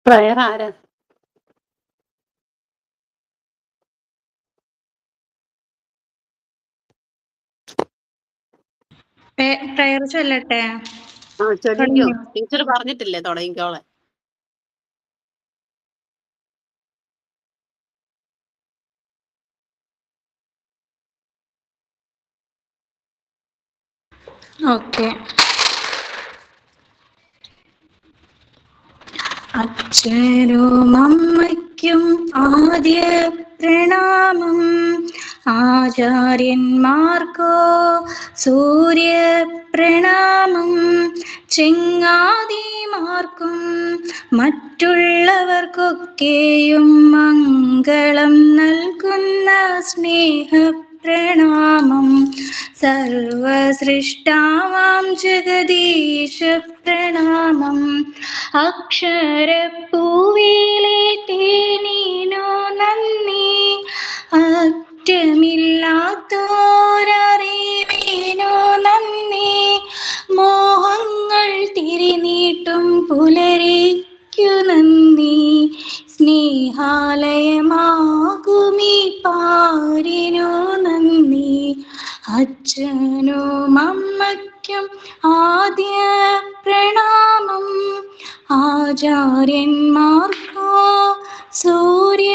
Prayer ആരാ? Prayer ചൊല്ലട്ടെ? ചൊല്ലിക്കോ. Teacher പറഞ്ഞിട്ടില്ലേ തുടങ്ങിക്കോളെ? Okay. അച്ഛനും അമ്മയ്ക്കും ആദ്യ പ്രണാമം, ആചാര്യന്മാർക്കോ സൂര്യ പ്രണാമം, ചെങ്ങാതിമാർക്കും മറ്റുള്ളവർക്കൊക്കെയും മംഗളം നൽകുന്ന സ്നേഹ പ്രണാമം, സർവസൃഷ്ടാവാം ജഗദീശ പ്രണാമം, അക്ഷരപ്പൂവിലെ തേനീനോ നന്ദി, അറ്റമില്ലാത്തോരറിവിനോ നന്ദി, മോഹങ്ങൾ തിരിനീട്ടും പുലരിക്കു നന്ദി, സ്നേഹാലയമാകുമീ പാരിനോ നന്ദി, അച്ഛനും അമ്മയ്ക്കും ആദ്യ പ്രണാമം, ആചാര്യന്മാർക്കോ സൂര്യ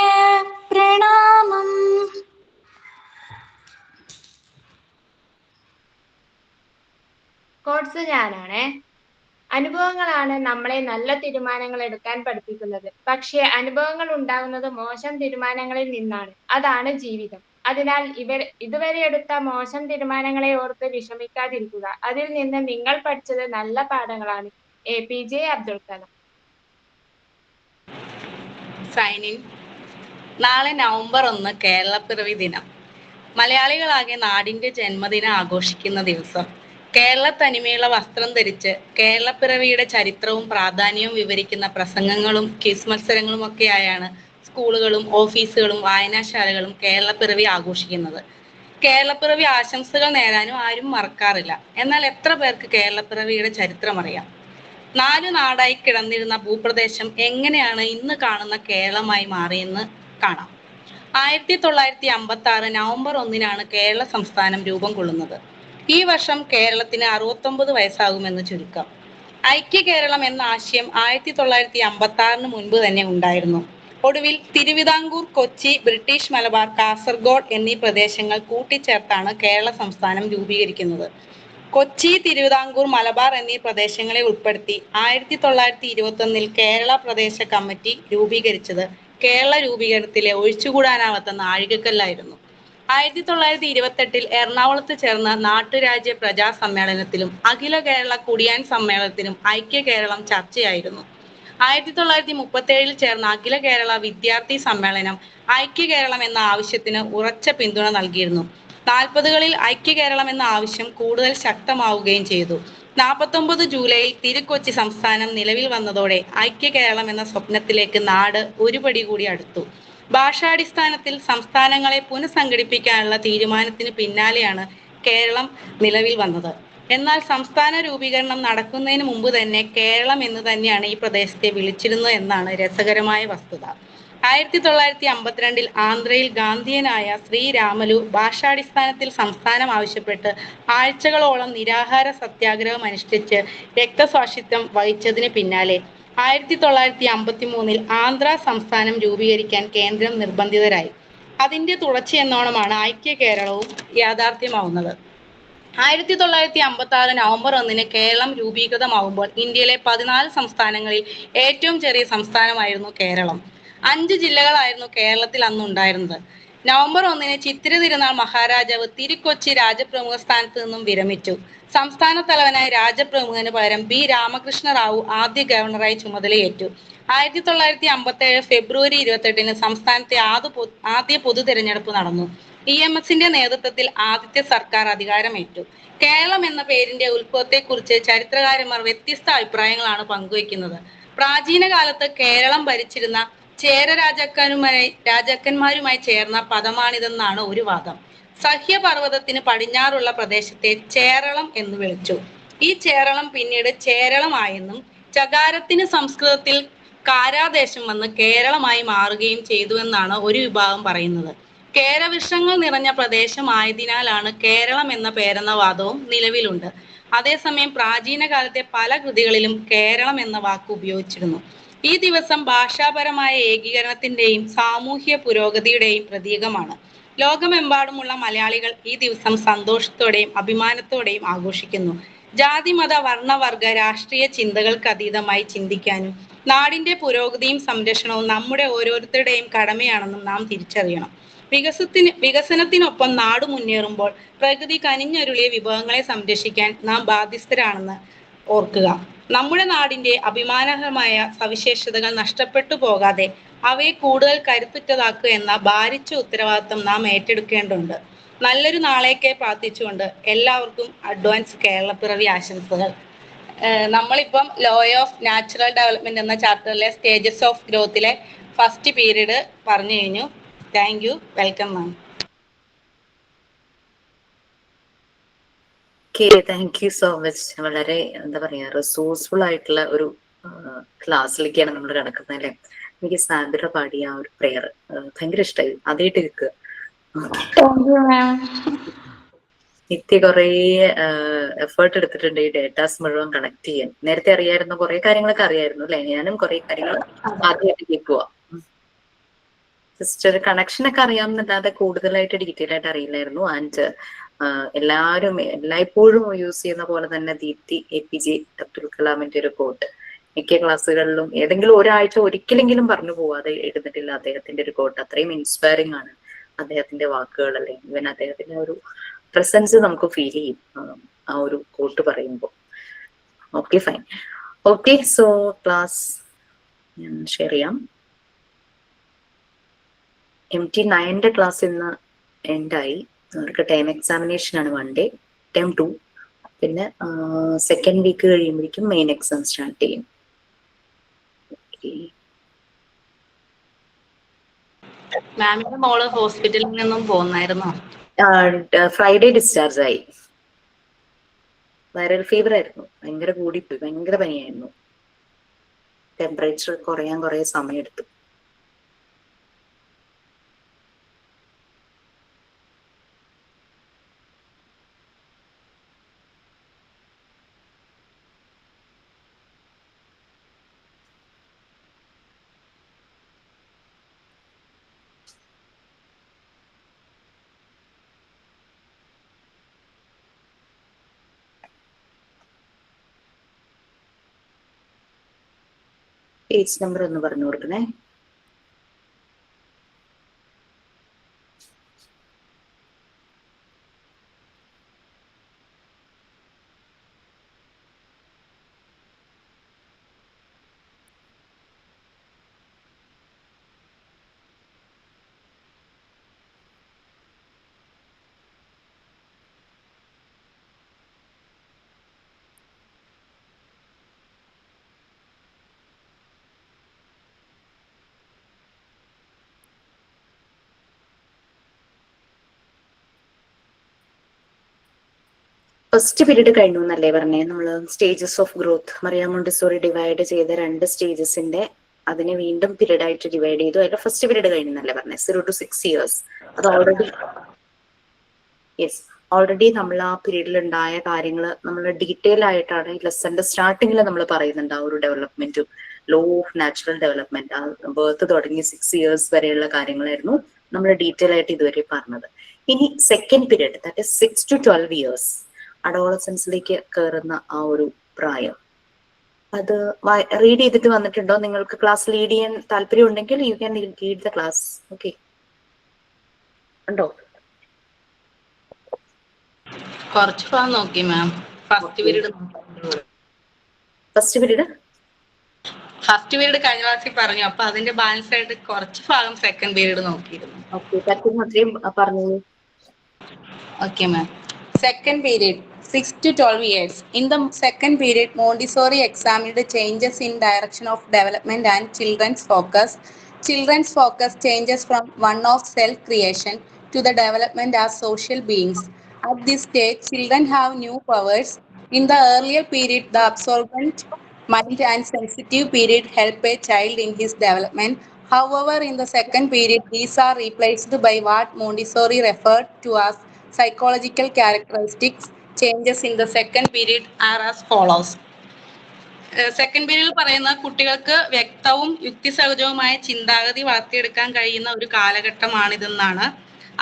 പ്രണാമം. കോഡ്സ് ഞാനാണേ. അനുഭവങ്ങളാണ് നമ്മളെ നല്ല തീരുമാനങ്ങൾ എടുക്കാൻ പഠിപ്പിക്കുന്നത്. പക്ഷേ അനുഭവങ്ങൾ ഉണ്ടാകുന്നത് മോശം തീരുമാനങ്ങളിൽ നിന്നാണ്. അതാണ് ജീവിതം. അതിനാൽ ഇതുവരെ എടുത്ത മോശം തീരുമാനങ്ങളെ ഓർത്ത് വിഷമിക്കാതിരിക്കുക. അതിൽ നിന്ന് നിങ്ങൾ പഠിച്ചത് നല്ല പാഠങ്ങളാണ്. APJ Abdul Kalam. Sign in. നാളെ നവംബർ 1 കേരളപ്പിറവി ദിനം. മലയാളികളാകെ നാടിന്റെ ജന്മദിനം ആഘോഷിക്കുന്ന ദിവസം. കേരള തനിമയുള്ള വസ്ത്രം ധരിച്ച് കേരളപ്പിറവിയുടെ ചരിത്രവും പ്രാധാന്യവും വിവരിക്കുന്ന പ്രസംഗങ്ങളും ക്വിസ് മത്സരങ്ങളും ഒക്കെയായാണ് സ്കൂളുകളും ഓഫീസുകളും വായനാശാലകളും കേരളപ്പിറവി ആഘോഷിക്കുന്നത്. കേരളപ്പിറവി ആശംസകൾ നേരാനും ആരും മറക്കാറില്ല. എന്നാൽ എത്ര പേർക്ക് കേരളപ്പിറവിയുടെ ചരിത്രം അറിയാം? 4 നാടായി കിടന്നിരുന്ന ഭൂപ്രദേശം എങ്ങനെയാണ് ഇന്ന് കാണുന്ന കേരളമായി മാറിയെന്ന് കാണാം. 1956 നവംബർ 1 കേരള സംസ്ഥാനം രൂപം കൊള്ളുന്നത്. ഈ വർഷം കേരളത്തിന് 69 വയസ്സാകുമെന്ന് ചുരുക്കം. ഐക്യ കേരളം എന്ന ആശയം 1956 മുൻപ് തന്നെ ഉണ്ടായിരുന്നു. ഒടുവിൽ തിരുവിതാംകൂർ, കൊച്ചി, ബ്രിട്ടീഷ് മലബാർ, കാസർഗോഡ് എന്നീ പ്രദേശങ്ങൾ കൂട്ടിച്ചേർത്താണ് കേരള സംസ്ഥാനം രൂപീകരിക്കുന്നത്. കൊച്ചി, തിരുവിതാംകൂർ, മലബാർ എന്നീ പ്രദേശങ്ങളെ ഉൾപ്പെടുത്തി 1921 കേരള പ്രദേശ കമ്മിറ്റി രൂപീകരിച്ചത് കേരള രൂപീകരണത്തിലെ ഒഴിച്ചുകൂടാനാവാത്ത നാഴികക്കല്ലായിരുന്നു. 1928 എറണാകുളത്ത് ചേർന്ന നാട്ടുരാജ്യ പ്രജാ സമ്മേളനത്തിലും അഖില കേരള കുടിയാൻ സമ്മേളനത്തിലും ഐക്യ കേരളം ചർച്ചയായിരുന്നു. 1937 ചേർന്ന അഖില കേരള വിദ്യാർത്ഥി സമ്മേളനം ഐക്യ കേരളം എന്ന ആവശ്യത്തിന് ഉറച്ച പിന്തുണ നൽകിയിരുന്നു. 40കളിൽ ഐക്യ കേരളം എന്ന ആവശ്യം കൂടുതൽ ശക്തമാവുകയും ചെയ്തു. 49 ജൂലൈയിൽ തിരുക്കൊച്ചി സംസ്ഥാനം നിലവിൽ വന്നതോടെ ഐക്യ കേരളം എന്ന സ്വപ്നത്തിലേക്ക് നാട് ഒരുപടി കൂടി അടുത്തു. ഭാഷാടിസ്ഥാനത്തിൽ സംസ്ഥാനങ്ങളെ പുനഃസംഘടിപ്പിക്കാനുള്ള തീരുമാനത്തിന് പിന്നാലെയാണ് കേരളം നിലവിൽ വന്നത്. എന്നാൽ സംസ്ഥാന രൂപീകരണം നടക്കുന്നതിന് മുമ്പ് തന്നെ കേരളം എന്ന് തന്നെയാണ് ഈ പ്രദേശത്തെ വിളിച്ചിരുന്നത് എന്നാണ് രസകരമായ വസ്തുത. 1952 ആന്ധ്രയിൽ ഗാന്ധിയനായ ശ്രീരാമലു ഭാഷാടിസ്ഥാനത്തിൽ സംസ്ഥാനം ആവശ്യപ്പെട്ട് ആഴ്ചകളോളം നിരാഹാര സത്യാഗ്രഹം അനുഷ്ഠിച്ച് രക്തസാക്ഷിത്വം വഹിച്ചതിന് പിന്നാലെ 1953 ആന്ധ്ര സംസ്ഥാനം രൂപീകരിക്കാൻ കേന്ദ്രം നിർബന്ധിതരായി. അതിന്റെ തുടർച്ചയെന്നോണമാണ് ഐക്യ കേരളവും യാഥാർത്ഥ്യമാവുന്നത്. 1956 നവംബർ 1 കേരളം രൂപീകൃതമാവുമ്പോൾ ഇന്ത്യയിലെ 14 സംസ്ഥാനങ്ങളിൽ ഏറ്റവും ചെറിയ സംസ്ഥാനമായിരുന്നു കേരളം. 5 ജില്ലകളായിരുന്നു കേരളത്തിൽ അന്ന് ഉണ്ടായിരുന്നത്. നവംബർ 1 ചിത്തിര തിരുനാൾ മഹാരാജാവ് തിരുക്കൊച്ചി രാജപ്രമുഖ സ്ഥാനത്ത് നിന്നും വിരമിച്ചു. സംസ്ഥാന തലവനായ രാജപ്രമുഖന് പകരം ബി രാമകൃഷ്ണ റാവു ആദ്യ ഗവർണറായി ചുമതലയേറ്റു. 1957 ഫെബ്രുവരി 28 സംസ്ഥാനത്തെ ആദ്യ പൊതു തെരഞ്ഞെടുപ്പ് നടന്നു. EMSന്റെ നേതൃത്വത്തിൽ ആദ്യത്തെ സർക്കാർ അധികാരമേറ്റു. കേരളം എന്ന പേരിന്റെ ഉത്ഭവത്തെക്കുറിച്ച് ചരിത്രകാരന്മാർ വ്യത്യസ്ത അഭിപ്രായങ്ങളാണ് പങ്കുവയ്ക്കുന്നത്. പ്രാചീന കാലത്ത് കേരളം ഭരിച്ചിരുന്ന ചേര രാജാക്കന്മാരുമായി ചേർന്ന പദമാണിതെന്നാണ് ഒരു വാദം. സഹ്യപർവ്വതത്തിന് പടിഞ്ഞാറുള്ള പ്രദേശത്തെ ചേരളം എന്ന് വിളിച്ചു. ഈ ചേരളം പിന്നീട് ചേരളമായെന്നും ചകാരത്തിന് സംസ്കൃതത്തിൽ കാരാദേശം വന്ന് കേരളമായി മാറുകയും ചെയ്തുവെന്നാണ് ഒരു വിഭാഗം പറയുന്നത്. കേരവൃക്ഷങ്ങൾ നിറഞ്ഞ പ്രദേശമായതിനാലാണ് കേരളം എന്ന പേരെന്ന വാദവും നിലവിലുണ്ട്. അതേസമയം പ്രാചീന കാലത്തെ പല കൃതികളിലും കേരളം എന്ന വാക്ക് ഉപയോഗിച്ചിരുന്നു. ഈ ദിവസം ഭാഷാപരമായ ഏകീകരണത്തിന്റെയും സാമൂഹ്യ പുരോഗതിയുടെയും പ്രതീകമാണ്. ലോകമെമ്പാടുമുള്ള മലയാളികൾ ഈ ദിവസം സന്തോഷത്തോടെയും അഭിമാനത്തോടെയും ആഘോഷിക്കുന്നു. ജാതി മത വർണ്ണവർഗ രാഷ്ട്രീയ ചിന്തകൾക്ക് അതീതമായി ചിന്തിക്കാനും നാടിന്റെ പുരോഗതിയും സംരക്ഷണവും നമ്മുടെ ഓരോരുത്തരുടെയും കടമയാണെന്നും നാം തിരിച്ചറിയണം. വികസനത്തിനൊപ്പം നാട് മുന്നേറുമ്പോൾ പ്രകൃതി കനിഞ്ഞരുളിയ വിഭവങ്ങളെ സംരക്ഷിക്കാൻ നാം ബാധ്യസ്ഥരാണെന്ന് ഓർക്കുക. നമ്മുടെ നാടിന്റെ അഭിമാനകരമായ സവിശേഷതകൾ നഷ്ടപ്പെട്ടു പോകാതെ അവയെ കൂടുതൽ കരുത്തുറ്റതാക്കുക എന്ന ഭാരിച്ച ഉത്തരവാദിത്വം നാം ഏറ്റെടുക്കേണ്ടതുണ്ട്. നല്ലൊരു നാളേക്കായി പ്രാർത്ഥിച്ചുകൊണ്ട് എല്ലാവർക്കും അഡ്വാൻസ് കേരളപ്പിറവി ആശംസകൾ. നമ്മളിപ്പം ലോ ഓഫ് നാച്ചുറൽ ഡെവലപ്മെന്റ് എന്ന ചാപ്റ്ററിലെ സ്റ്റേജസ് ഓഫ് ഗ്രോത്തിലെ ഫസ്റ്റ് പീരീഡ് പറഞ്ഞു കഴിഞ്ഞു. Thank you. Welcome ma'am. Thank you so much. വളരെ എന്താ പറയാ റിസോഴ്സ്ഫുൾ ആയിട്ടുള്ള ഒരു ക്ലാസ്സിലേക്കാണ് നമ്മൾ കിടക്കുന്നത് അല്ലെ. എനിക്ക് സാബിറ പാടിയ ആ ഒരു പ്രെയർ ഭയങ്കര ഇഷ്ടമായി. ആദ്യമായിട്ട് കേൾക്കുക. നിത്യ കുറേ എഫേർട്ട് എടുത്തിട്ടുണ്ട് ഈ ഡേറ്റാസ് മുഴുവൻ കണക്ട് ചെയ്യാൻ. നേരത്തെ അറിയായിരുന്നു, കുറെ കാര്യങ്ങളൊക്കെ അറിയായിരുന്നു അല്ലെ. ഞാനും കുറെ കാര്യങ്ങൾ ആദ്യമായിട്ട് കേൾക്കുക. ജസ്റ്റ് ഒരു കണക്ഷൻ ഒക്കെ അറിയാമെന്നല്ലാതെ കൂടുതലായിട്ട് ഡീറ്റെയിൽ ആയിട്ട് അറിയില്ലായിരുന്നു. ആൻഡ് എല്ലാവരും എല്ലായ്പ്പോഴും യൂസ് ചെയ്യുന്ന പോലെ തന്നെ ദീപ്തി APJ അബ്ദുൽ കലാമിന്റെ ഒരു കോട്ട് മിക്ക ക്ലാസ്സുകളിലും ഏതെങ്കിലും ഒരാഴ്ച ഒരിക്കലെങ്കിലും പറഞ്ഞു പോവാതെ എഴുന്നിട്ടില്ല അദ്ദേഹത്തിന്റെ ഒരു കോട്ട്. അത്രയും ഇൻസ്പയറിംഗ് ആണ് അദ്ദേഹത്തിന്റെ വാക്കുകൾ, അല്ലെങ്കിൽ ഇവൻ അദ്ദേഹത്തിന്റെ ഒരു പ്രസൻസ് നമുക്ക് ഫീൽ ചെയ്യും ആ ഒരു കോട്ട് പറയുമ്പോൾ. Okay, fine. Okay, so class ഞാൻ ഷെയർ ചെയ്യാം. MT9 ക്ലാസ് ഇന്ന് എൻഡായി. അവർക്ക് ടൈം എക്സാമിനേഷൻ ആണ് 1 ഡേ, ടൈം 2. പിന്നെ സെക്കൻഡ് വീക്ക് കഴിയുമ്പോഴേക്കും മെയിൻ എക്സാം സ്റ്റാർട്ട് ചെയ്യും. മാമിന്റെ മോള് ഹോസ്പിറ്റലിൽ നിന്നും പോന്നായിരുന്നോ? ഫ്രൈഡേ ഡിസ്ചാർജ് ആയി. വൈറൽ ഫീവർ ആയിരുന്നു, ഭയങ്കര കൂടിപ്പോയി, ഭയങ്കര പനിയായിരുന്നു. ടെമ്പറേച്ചർ കുറയാൻ കുറെ സമയം എടുത്തു. പേജ് നമ്പർ ഒന്ന് പറഞ്ഞു കൊടുക്കണേ. ഫസ്റ്റ് പീരീഡ് കഴിഞ്ഞു എന്നല്ലേ പറഞ്ഞേ നമ്മള്? Stages of growth Maria Montessori divide ചെയ്ത 2 സ്റ്റേജസിന്റെ അതിനെ വീണ്ടും പീരീഡ് ആയിട്ട് ഡിവൈഡ് ചെയ്തു. അതിന്റെ ഫസ്റ്റ് പീരീഡ് കഴിഞ്ഞെന്നല്ലേ പറഞ്ഞേ? 0 to 6 years. അത് ഓൾറെഡി നമ്മൾ ആ പീരീഡിൽ ഉണ്ടായ കാര്യങ്ങൾ നമ്മൾ ഡീറ്റെയിൽ ആയിട്ടാണ് ഈ ലെസന്റെ സ്റ്റാർട്ടിങ്ങിൽ നമ്മൾ പറയുന്നുണ്ട്. ആ ഒരു ഡെവലപ്മെന്റും ലോ ഓഫ് നാച്ചുറൽ ഡെവലപ്മെന്റ്, ആ ബർത്ത് തുടങ്ങി 6 years വരെയുള്ള കാര്യങ്ങളായിരുന്നു നമ്മൾ ഡീറ്റെയിൽ ആയിട്ട് ഇതുവരെ പറഞ്ഞത്. ഇനി second period, that is 6 to 12 years, അഡോളസൻസിലേക്ക് കയറുന്ന ആ ഒരു പ്രായം. അത് റീഡ് ചെയ്തിട്ട് വന്നിട്ടുണ്ടോ? നിങ്ങൾക്ക് ക്ലാസ് ലീഡ് ചെയ്യാൻ താല്പര്യം ഉണ്ടെങ്കിൽ you can lead the class. Okay, ഉണ്ടോ? കുറച്ച് ഭാഗം നോക്കി മാം. ഫസ്റ്റ് പീരീഡ് കഴിഞ്ഞ ക്ലാസ്സിൽ പറഞ്ഞു. അപ്പൊ അതിന്റെ ബാലൻസ് ആയിട്ട് കുറച്ച് ഭാഗം സെക്കൻഡ് പീരീഡ് നോക്കിയിരുന്നു. Okay ma'am. Second period, 6 to 12 years. In the second period, Montessori examined the changes in direction of development and children's focus. Children's focus changes from one of self-creation to the development as social beings. At this stage, children have new powers. In the earlier period, the absorbent mind and sensitive period help a child in his development. However, in the second period, these are replaced by what Montessori referred to as psychological characteristics. Changes in the second period are as follows. Second പീരീഡിൽ പറയുന്ന കുട്ടികൾക്ക് വ്യക്തവും യുക്തിസഹജവുമായ ചിന്താഗതി വളർത്തിയെടുക്കാൻ കഴിയുന്ന ഒരു കാലഘട്ടമാണിതെന്നാണ്.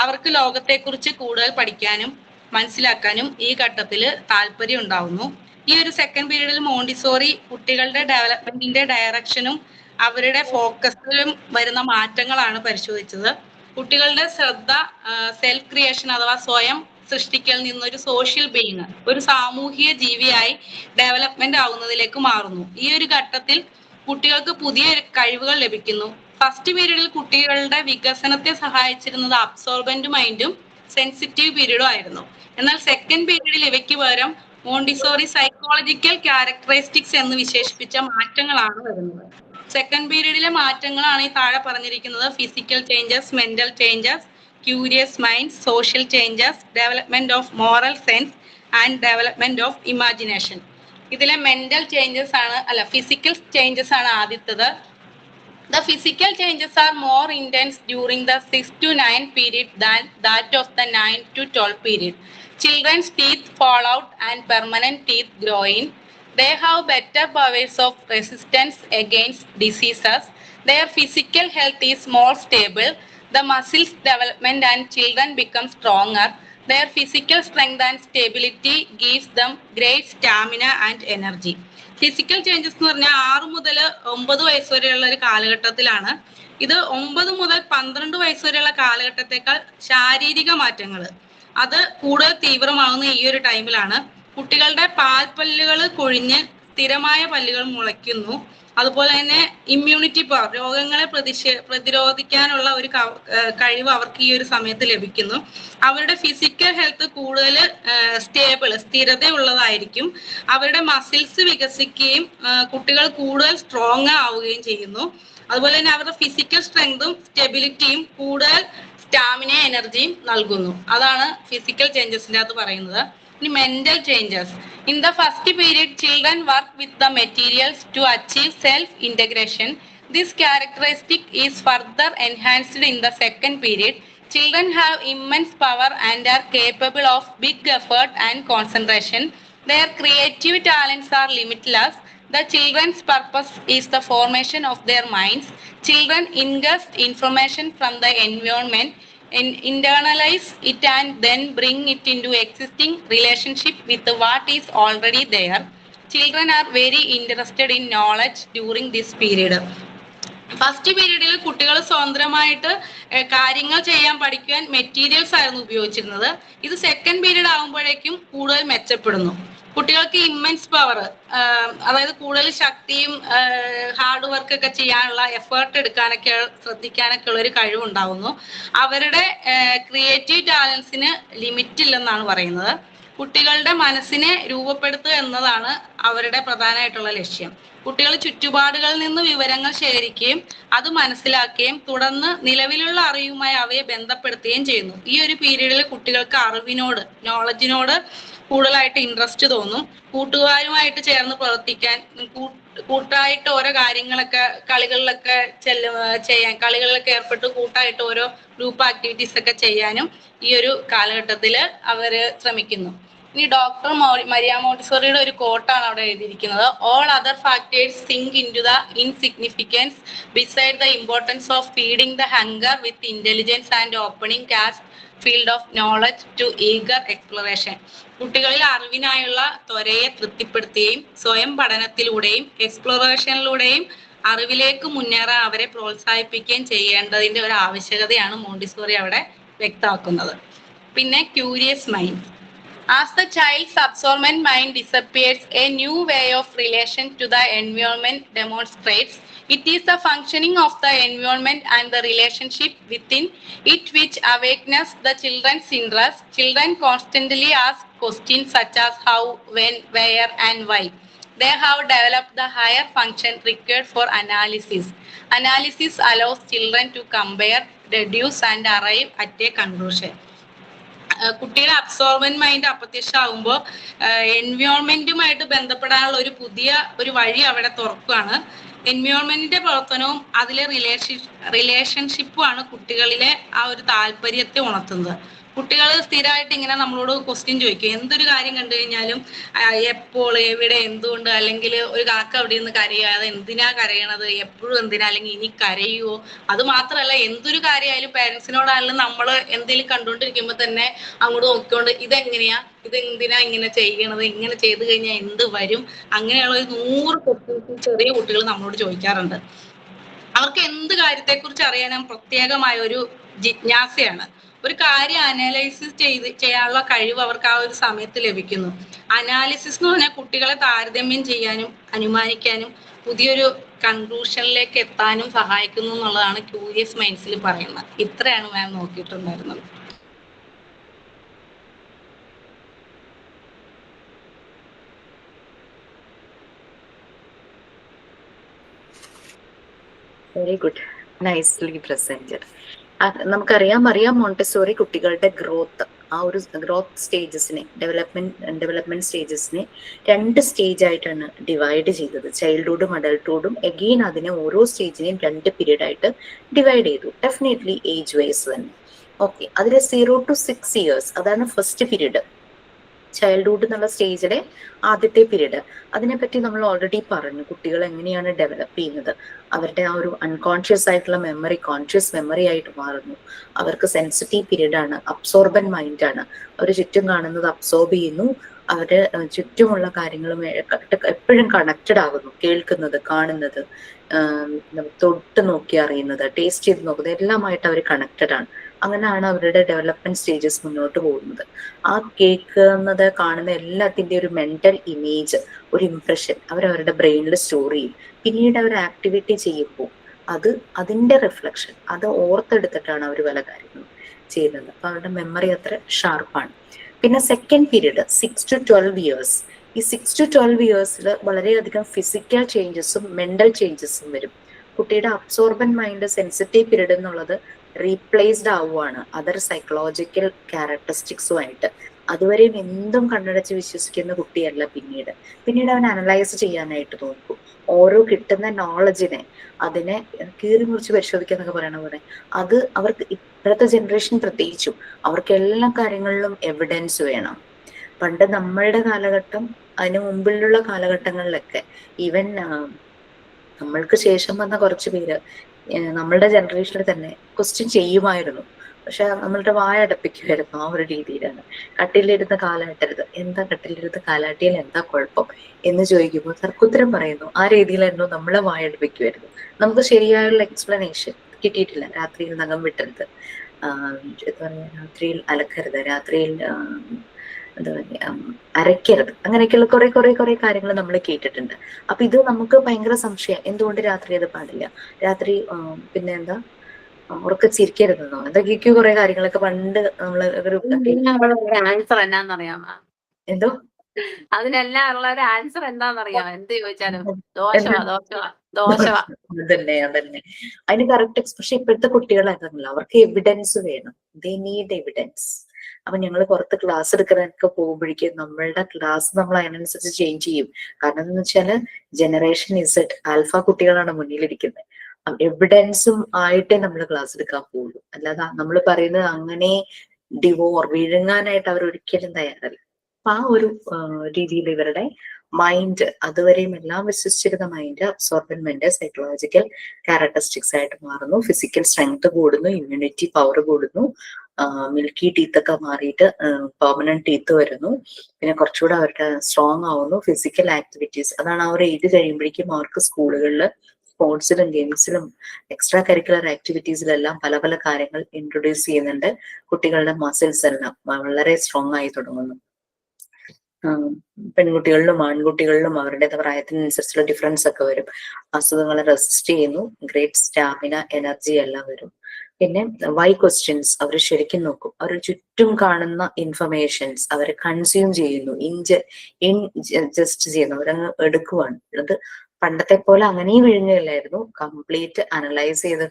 അവർക്ക് ലോകത്തെക്കുറിച്ച് കൂടുതൽ പഠിക്കാനും മനസ്സിലാക്കാനും ഈ ഘട്ടത്തിൽ താല്പര്യം ഉണ്ടാവുന്നു. ഈ ഒരു സെക്കൻഡ് പീരീഡിൽ മോണ്ടിസോറി കുട്ടികളുടെ ഡെവലപ്മെന്റിന്റെ ഡയറക്ഷനും അവരുടെ ഫോക്കസിലും വരുന്ന മാറ്റങ്ങളാണ് പരിശോധിച്ചത്. കുട്ടികളുടെ ശ്രദ്ധ സെൽഫ് ക്രിയേഷൻ അഥവാ സ്വയം സൃഷ്ടിക്കൽ നിന്നൊരു സോഷ്യൽ ബീയിങ്, ഒരു സാമൂഹിക ജീവിയായി ഡെവലപ്മെന്റ് ആവുന്നതിലേക്ക് മാറുന്നു. ഈ ഒരു ഘട്ടത്തിൽ കുട്ടികൾക്ക് പുതിയ കഴിവുകൾ ലഭിക്കുന്നു. ഫസ്റ്റ് പീരീഡിൽ കുട്ടികളുടെ വികസനത്തെ സഹായിച്ചിരുന്നത് അബ്സോർബന്റ് മൈൻഡും സെൻസിറ്റീവ് പീരീഡും ആയിരുന്നു. എന്നാൽ സെക്കൻഡ് പീരീഡിൽ ഇവയ്ക്ക് പകരം മോണ്ടിസോറി സൈക്കോളജിക്കൽ ക്യാരക്ടറിസ്റ്റിക്സ് എന്ന് വിശേഷിപ്പിച്ച മാറ്റങ്ങളാണ് വരുന്നത്. സെക്കൻഡ് പീരീഡിലെ മാറ്റങ്ങളാണ് ഈ താഴെ പറഞ്ഞിരിക്കുന്നത്: physical changes, mental changes, curious minds, social changes, development of moral sense and development of imagination. ഇതിലെ മെന്റൽ ചേഞ്ചസ് ആണ് ഫിസിക്കൽ ചേഞ്ചസ് ആണ് ആദ്യത്തത്. The physical changes are more intense during the 6 to 9 period than that of the 9 to 12 period. Children's teeth fall out and permanent teeth grow in. They have better powers of resistance against diseases. Their physical health is more stable. The muscles development and children become stronger. Their physical strength and stability gives them great stamina and energy. Physical changes എന്ന് പറഞ്ഞാൽ 6 മുതൽ 9 വയസ്സ് വരെയുള്ള ഒരു കാലഘട്ടത്തിലാണ്. ഇത് 9 മുതൽ 12 വയസ്സ് വരെയുള്ള കാലഘട്ടത്തേക്കാൾ ശാരീരിക മാറ്റങ്ങൾ അത് കൂടുതൽ തീവ്രമാകുന്ന ഈ ഒരു ടൈമിലാണ്. കുട്ടികളുടെ പാൽപ്പല്ലുകൾ കൊഴിഞ്ഞ് സ്ഥിരമായ പല്ലുകൾ മുളയ്ക്കുന്നു. അതുപോലെ തന്നെ ഇമ്മ്യൂണിറ്റി പവർ, രോഗങ്ങളെ പ്രതിരോധിക്കാനുള്ള ഒരു കഴിവ് അവർക്ക് ഈ ഒരു സമയത്ത് ലഭിക്കുന്നു. അവരുടെ ഫിസിക്കൽ ഹെൽത്ത് കൂടുതൽ സ്ഥിരതയുള്ളതായിരിക്കും. അവരുടെ മസിൽസ് വികസിക്കുകയും കുട്ടികൾ കൂടുതൽ സ്ട്രോങ് ആവുകയും ചെയ്യുന്നു. അതുപോലെ തന്നെ അവരുടെ ഫിസിക്കൽ സ്ട്രെങ്തും സ്റ്റെബിലിറ്റിയും കൂടുതൽ സ്റ്റാമിന എനർജിയും നൽകുന്നു. അതാണ് ഫിസിക്കൽ ചേഞ്ചസിൻ്റെ അകത്ത് പറയുന്നത്. Mental changes. In the first period, children work with the materials to achieve self-integration. This characteristic is further enhanced in the second period. Children have immense power and are capable of big effort and concentration. Their creative talents are limitless. The children's purpose is the formation of their minds. Children ingest information from the environment, internalize it and then bring it into existing relationship with what is already there. Children are very interested in knowledge during this period. First പീരീഡിൽ കുട്ടികൾ സ്വതന്ത്രമായിട്ട് കാര്യങ്ങൾ ചെയ്യാൻ പഠിക്കാൻ materials ആയിരുന്നു ഉപയോഗിച്ചിരുന്നത്. ഇത് second period ആകുമ്പോഴേക്കും കൂടുതൽ മെച്ചപ്പെടുന്നു. കുട്ടികൾക്ക് ഇമ്മൻസ് പവർ, അതായത് കൂടുതൽ ശക്തിയും ഹാർഡ് വർക്ക് ഒക്കെ ചെയ്യാനുള്ള എഫേർട്ട് എടുക്കാനൊക്കെ ശ്രദ്ധിക്കാനൊക്കെ ഉള്ള ഒരു കഴിവുണ്ടാവുന്നു. അവരുടെ ക്രിയേറ്റീവ് ടാലൻസിന് ലിമിറ്റ് ഇല്ലെന്നാണ് പറയുന്നത്. കുട്ടികളുടെ മനസ്സിനെ രൂപപ്പെടുത്തുക എന്നതാണ് അവരുടെ പ്രധാനമായിട്ടുള്ള ലക്ഷ്യം. കുട്ടികൾ ചുറ്റുപാടുകളിൽ നിന്ന് വിവരങ്ങൾ ശേഖരിക്കുകയും അത് മനസ്സിലാക്കുകയും തുടർന്ന് നിലവിലുള്ള അറിവുമായി അവയെ ബന്ധപ്പെടുത്തുകയും ചെയ്യുന്നു. ഈ ഒരു പീരീഡിൽ കുട്ടികൾക്ക് അറിവിനോട്, നോളജിനോട് കൂടുതലായിട്ട് ഇൻട്രസ്റ്റ് തോന്നും. കൂട്ടുകാരുമായിട്ട് ചേർന്ന് പ്രവർത്തിക്കാൻ, കൂട്ടായിട്ട് ഓരോ കാര്യങ്ങളൊക്കെ കളികളിലൊക്കെ കളികളിലൊക്കെ ഏർപ്പെട്ട് കൂട്ടായിട്ട് ഓരോ ഗ്രൂപ്പ് ആക്ടിവിറ്റീസ് ഒക്കെ ചെയ്യാനും ഈ ഒരു കാലഘട്ടത്തിൽ അവർ ശ്രമിക്കുന്നു. ഇനി ഡോക്ടർ മരിയ മോണ്ടിസോറിയുടെ ഒരു കോട്ടാണ് അവിടെ എഴുതിയിരിക്കുന്നത്. All other factors sink into the insignificance beside the importance of feeding the hunger with intelligence and opening cast field of knowledge to eager exploration. കുട്ടികളിൽ അറിവിനായുള്ള ത്വരയെ തൃപ്തിപ്പെടുത്തുകയും സ്വയം പഠനത്തിലൂടെയും എക്സ്പ്ലോറേഷനിലൂടെയും അറിവിലേക്ക് മുന്നേറാൻ അവരെ പ്രോത്സാഹിപ്പിക്കുകയും ചെയ്യേണ്ടതിന്റെ ഒരു ആവശ്യകതയാണ് മോണ്ടിസോറി അവിടെ വ്യക്തമാക്കുന്നത്. പിന്നെ curious mind. As the child's absorbent mind disappears, a new way of relation to the environment demonstrates. It is the functioning of the environment and the relationship within it which awakens the children's interest. Children constantly ask questions such as how, when, where, and why. They have developed the higher function required for analysis. Analysis allows children to compare, deduce, and arrive at a conclusion. കുട്ടിയുടെ absorbent mind അപ്രത്യക്ഷമാകുമ്പോൾ എൻവയോൺമെന്റുമായിട്ട് ബന്ധപ്പെടാനുള്ള ഒരു വഴി അവിടെ തുറക്കുകയാണ്. എൻവയോൺമെന്റിന്റെ പ്രവർത്തനവും അതിലെ റിലേഷൻഷിപ്പുമാണ് കുട്ടികളിലെ ആ ഒരു താല്പര്യത്തെ ഉണർത്തുന്നത്. കുട്ടികൾ സ്ഥിരമായിട്ട് ഇങ്ങനെ നമ്മളോട് ക്വസ്റ്റ്യൻ ചോദിക്കും. എന്തൊരു കാര്യം കണ്ടു കഴിഞ്ഞാലും എപ്പോൾ, എവിടെ, എന്തുകൊണ്ട്, അല്ലെങ്കിൽ ഒരു കാക്ക അവിടെ നിന്ന് കരയാതെ എന്തിനാ കരയണത്, എപ്പോഴും എന്തിനാ, അല്ലെങ്കിൽ ഇനി കരയുവോ. അത് മാത്രമല്ല, എന്തൊരു കാര്യമായാലും പേരൻസിനോടായാലും നമ്മൾ എന്തെങ്കിലും കണ്ടുകൊണ്ടിരിക്കുമ്പോൾ തന്നെ അങ്ങോട്ട് നോക്കിക്കൊണ്ട് ഇതെങ്ങനെയാ, ഇതെന്തിനാ ഇങ്ങനെ ചെയ്യണത്, ഇങ്ങനെ ചെയ്ത് കഴിഞ്ഞാൽ എന്ത് വരും, അങ്ങനെയുള്ള ഒരു 100 ക്വസ്റ്റ്യൻസ് ചെറിയ കുട്ടികൾ നമ്മളോട് ചോദിക്കാറുണ്ട്. അവർക്ക് എന്ത് കാര്യത്തെക്കുറിച്ച് അറിയാനും പ്രത്യേകമായ ഒരു ജിജ്ഞാസയാണ്. ഒരു കാര്യം അനലൈസിസ് ചെയ്യാനുള്ള കഴിവ് അവർക്ക് ആ ഒരു സമയത്ത് ലഭിക്കുന്നു. അനാലിസിസ് എന്ന് പറഞ്ഞാൽ കുട്ടികളെ താരതമ്യം ചെയ്യാനും അനുമാനിക്കാനും പുതിയൊരു കൺക്ലൂഷനിലേക്ക് എത്താനും സഹായിക്കുന്നു എന്നുള്ളതാണ് ക്യൂരിയസ് മൈൻഡ്സിൽ പറയുന്നത്. ഇത്രയാണ് മാം നോക്കിയിട്ടുണ്ടായിരുന്നത്. Very good, nicely presented. നമുക്കറിയാം മോണ്ടെസോറി കുട്ടികളുടെ ഗ്രോത്ത്, ആ ഒരു ഗ്രോത്ത് സ്റ്റേജസിനെ, ഡെവലപ്മെന്റ് സ്റ്റേജസിനെ 2 സ്റ്റേജ് ആയിട്ടാണ് ഡിവൈഡ് ചെയ്തത്. ചൈൽഡ്ഹുഡും അഡൾട്ട്ഹുഡും. എഗെയിൻ അതിനെ ഓരോ സ്റ്റേജിനെയും 2 പീരീഡ് ആയിട്ട് ഡിവൈഡ് ചെയ്തു. ഡെഫിനറ്റ്ലി ഏജ് വൈസ് തന്നെ. ഓക്കെ, അതിൽ 0 to 6 years അതാണ് ഫസ്റ്റ് പീരീഡ്, ചൈൽഡ്ഹുഡ് എന്നുള്ള സ്റ്റേജിലെ ആദ്യത്തെ പീരീഡ്. അതിനെപ്പറ്റി നമ്മൾ ഓൾറെഡി പറഞ്ഞു. കുട്ടികൾ എങ്ങനെയാണ് ഡെവലപ്പ് ചെയ്യുന്നത്, അവരുടെ ആ ഒരു അൺകോൺഷ്യസ് ആയിട്ടുള്ള മെമ്മറി കോൺഷ്യസ് മെമ്മറി ആയിട്ട് മാറുന്നു. അവർക്ക് സെൻസിറ്റീവ് പീരീഡ് ആണ്, അബ്സോർബന്റ് മൈൻഡ് ആണ്. അവർ ചുറ്റും കാണുന്നത് അബ്സോർബ് ചെയ്യുന്നു, അവര് ചുറ്റുമുള്ള കാര്യങ്ങളും എപ്പോഴും കണക്റ്റഡ് ആകുന്നു. കേൾക്കുന്നത്, കാണുന്നത്, തൊട്ട് നോക്കി അറിയുന്നത്, ടേസ്റ്റ് ചെയ്ത് നോക്കുന്നത് എല്ലാമായിട്ട് അവർ കണക്റ്റഡ് ആണ്. അങ്ങനെയാണ് അവരുടെ ഡെവലപ്മെന്റ് സ്റ്റേജസ് മുന്നോട്ട് പോകുന്നത്. ആ കേൾക്കുന്നത്, കാണുന്ന എല്ലാത്തിൻ്റെ ഒരു മെന്റൽ ഇമേജ്, ഒരു ഇംപ്രഷൻ അവരവരുടെ ബ്രെയിനിൽ സ്റ്റോർ ചെയ്യും. പിന്നീട് അവർ ആക്ടിവിറ്റി ചെയ്യുമ്പോൾ അതിന്റെ റിഫ്ലക്ഷൻ, അത് ഓർത്തെടുത്തിട്ടാണ് അവർ പല കാര്യങ്ങളും ചെയ്യുന്നത്. അപ്പൊ അവരുടെ മെമ്മറി അത്ര ഷാർപ്പാണ്. പിന്നെ സെക്കൻഡ് പീരീഡ് 6 to 12 years. ഈ 6 to 12 years വളരെയധികം ഫിസിക്കൽ ചേഞ്ചസും മെന്റൽ ചേഞ്ചസും വരും. കുട്ടിയുടെ അബ്സോർബന്റ് മൈൻഡ് സെൻസിറ്റീവ് പീരീഡ് എന്നുള്ളത് റീപ്ലേസ്ഡ് ആവുകയാണ് അതർ സൈക്കോളജിക്കൽ ക്യാരക്ടറിസ്റ്റിക്സുമായിട്ട്. അതുവരെയും എന്തും കണ്ണടച്ച് വിശ്വസിക്കുന്ന കുട്ടിയല്ല പിന്നീട് അവൻ അനലൈസ് ചെയ്യാനായിട്ട് നോക്കും. ഓരോ കിട്ടുന്ന നോളജിനെ, അതിനെ കീറി മുറിച്ച് പരിശോധിക്കുക എന്നൊക്കെ പറയണ പോലെ, അത് അവർക്ക് ഇപ്പോഴത്തെ ജനറേഷൻ പ്രത്യേകിച്ചും അവർക്ക് എല്ലാ കാര്യങ്ങളിലും എവിഡൻസ് വേണം. പണ്ട് നമ്മളുടെ കാലഘട്ടം, അതിന് മുമ്പിലുള്ള കാലഘട്ടങ്ങളിലൊക്കെ ഈവൻ നമ്മൾക്ക് ശേഷം വന്ന കുറച്ച് പേര് നമ്മളുടെ ജനറേഷനിൽ തന്നെ ക്വസ്റ്റ്യൻ ചെയ്യുമായിരുന്നു. പക്ഷെ നമ്മളുടെ വായ അടപ്പിക്കുമായിരുന്നു. ആ ഒരു രീതിയിലാണ്. കട്ടിലിരുന്ന് കാലാട്ടരുത്, എന്താ കട്ടിലിരുന്ന് കാലാട്ടിയാൽ എന്താ കുഴപ്പം എന്ന് ചോദിക്കുമ്പോൾ തർക്കുത്തരം പറയുന്നു. ആ രീതിയിലായിരുന്നു നമ്മളെ വായ അടപ്പിക്കുമായിരുന്നു. നമുക്ക് ശരിയായുള്ള എക്സ്പ്ലനേഷൻ കിട്ടിയിട്ടില്ല. രാത്രിയിൽ നഖം വിട്ടരുത്, എന്താ പറയാ, രാത്രിയിൽ അലക്കരുത്, രാത്രിയിൽ എന്താ പറയുക, അരയ്ക്കരുത്, അങ്ങനെയൊക്കെയുള്ള കുറെ കാര്യങ്ങൾ നമ്മൾ കേട്ടിട്ടുണ്ട്. അപ്പൊ ഇത് നമുക്ക് ഭയങ്കര സംശയം, എന്തുകൊണ്ട് രാത്രി അത് പാടില്ല, രാത്രി പിന്നെ എന്താ ഉറക്ക ചിരിക്കരുതെന്നോ, എന്തൊക്കെയൊക്കെയോ കുറെ കാര്യങ്ങളൊക്കെ പണ്ട് നമ്മള് ഒരു ആൻസർ എന്നാന്നറിയാമോ? എന്തോ അതിനെല്ലാം ഉള്ള ഒരു ആൻസർ എന്താണെന്നറിയാമോ? എന്ത് ചോദിച്ചാലും അതന്നെ അതിന് കറക്റ്റ് എക്സ്പ്രഷൻ. ഇപ്പോഴത്തെ കുട്ടികൾ അതല്ല, അവർക്ക് എവിഡൻസ് വേണം. They need evidence. അപ്പൊ ഞങ്ങൾ പുറത്ത് ക്ലാസ് എടുക്കാനൊക്കെ പോകുമ്പോഴേക്കും നമ്മളുടെ ക്ലാസ് നമ്മൾ അതിനനുസരിച്ച് ചേഞ്ച് ചെയ്യും. കാരണം എന്ന് വെച്ചാല് ജനറേഷൻ ഇസഡ് ആൽഫ കുട്ടികളാണ് മുന്നിലിരിക്കുന്നത്. എവിഡൻസും ആയിട്ടേ നമ്മൾ ക്ലാസ് എടുക്കാൻ പോകുള്ളൂ. അല്ലാതെ നമ്മൾ പറയുന്നത് അങ്ങനെ വിഴുങ്ങാനായിട്ട് അവർ ഒരിക്കലും തയ്യാറല്ല. അപ്പൊ ആ ഒരു രീതിയിൽ ഇവരുടെ മൈൻഡ്, അതുവരെയും എല്ലാം വിശ്വസിച്ചിരുന്ന മൈൻഡ് അബ്സോർബൻമെന്റ് സൈക്കോളജിക്കൽ ക്യാരക്ടറിസ്റ്റിക്സ് ആയിട്ട് മാറുന്നു. ഫിസിക്കൽ സ്ട്രെങ്ത് കൂടുന്നു, ഇമ്മ്യൂണിറ്റി പവർ കൂടുന്നു, മിൽക്കി ടീത്ത് ഒക്കെ മാറിയിട്ട് പെർമനന്റ് ടീത്ത് വരുന്നു. പിന്നെ കുറച്ചുകൂടെ അവരുടെ സ്ട്രോങ് ആവുന്നു. ഫിസിക്കൽ ആക്ടിവിറ്റീസ്, അതാണ് അവർ എഴുതി കഴിയുമ്പോഴേക്കും അവർക്ക് സ്കൂളുകളിൽ സ്പോർട്സിലും ഗെയിംസിലും എക്സ്ട്രാ കരിക്കുലർ ആക്ടിവിറ്റീസിലെല്ലാം പല കാര്യങ്ങൾ ഇൻട്രൊഡ്യൂസ് ചെയ്യുന്നുണ്ട്. കുട്ടികളുടെ മസിൽസ് എല്ലാം വളരെ സ്ട്രോങ് ആയി തുടങ്ങുന്നു. പെൺകുട്ടികളിലും ആൺകുട്ടികളിലും അവരുടെ പ്രായത്തിനനുസരിച്ചുള്ള ഡിഫറൻസ് ഒക്കെ വരും. അസുഖങ്ങളെ റെസിസ്റ്റ് ചെയ്യുന്നു. ഗ്രേറ്റ് സ്റ്റാമിന, എനർജി എല്ലാം വരും. പിന്നെ വൈ ക്വസ്റ്റ്യൻസ് അവർ ശരിക്കും നോക്കും. അവർ ചുറ്റും കാണുന്ന ഇൻഫർമേഷൻസ് അവർ കൺസ്യൂം ചെയ്യുന്നു, ഇൻജസ്റ്റ് ചെയ്യുന്നു, അവരങ്ങ് എടുക്കുവാണ്. അത് പണ്ടത്തെ പോലെ അങ്ങനെയും വിഴുങ്ങുകയില്ലായിരുന്നു. കംപ്ലീറ്റ് അനലൈസ് ചെയ്ത്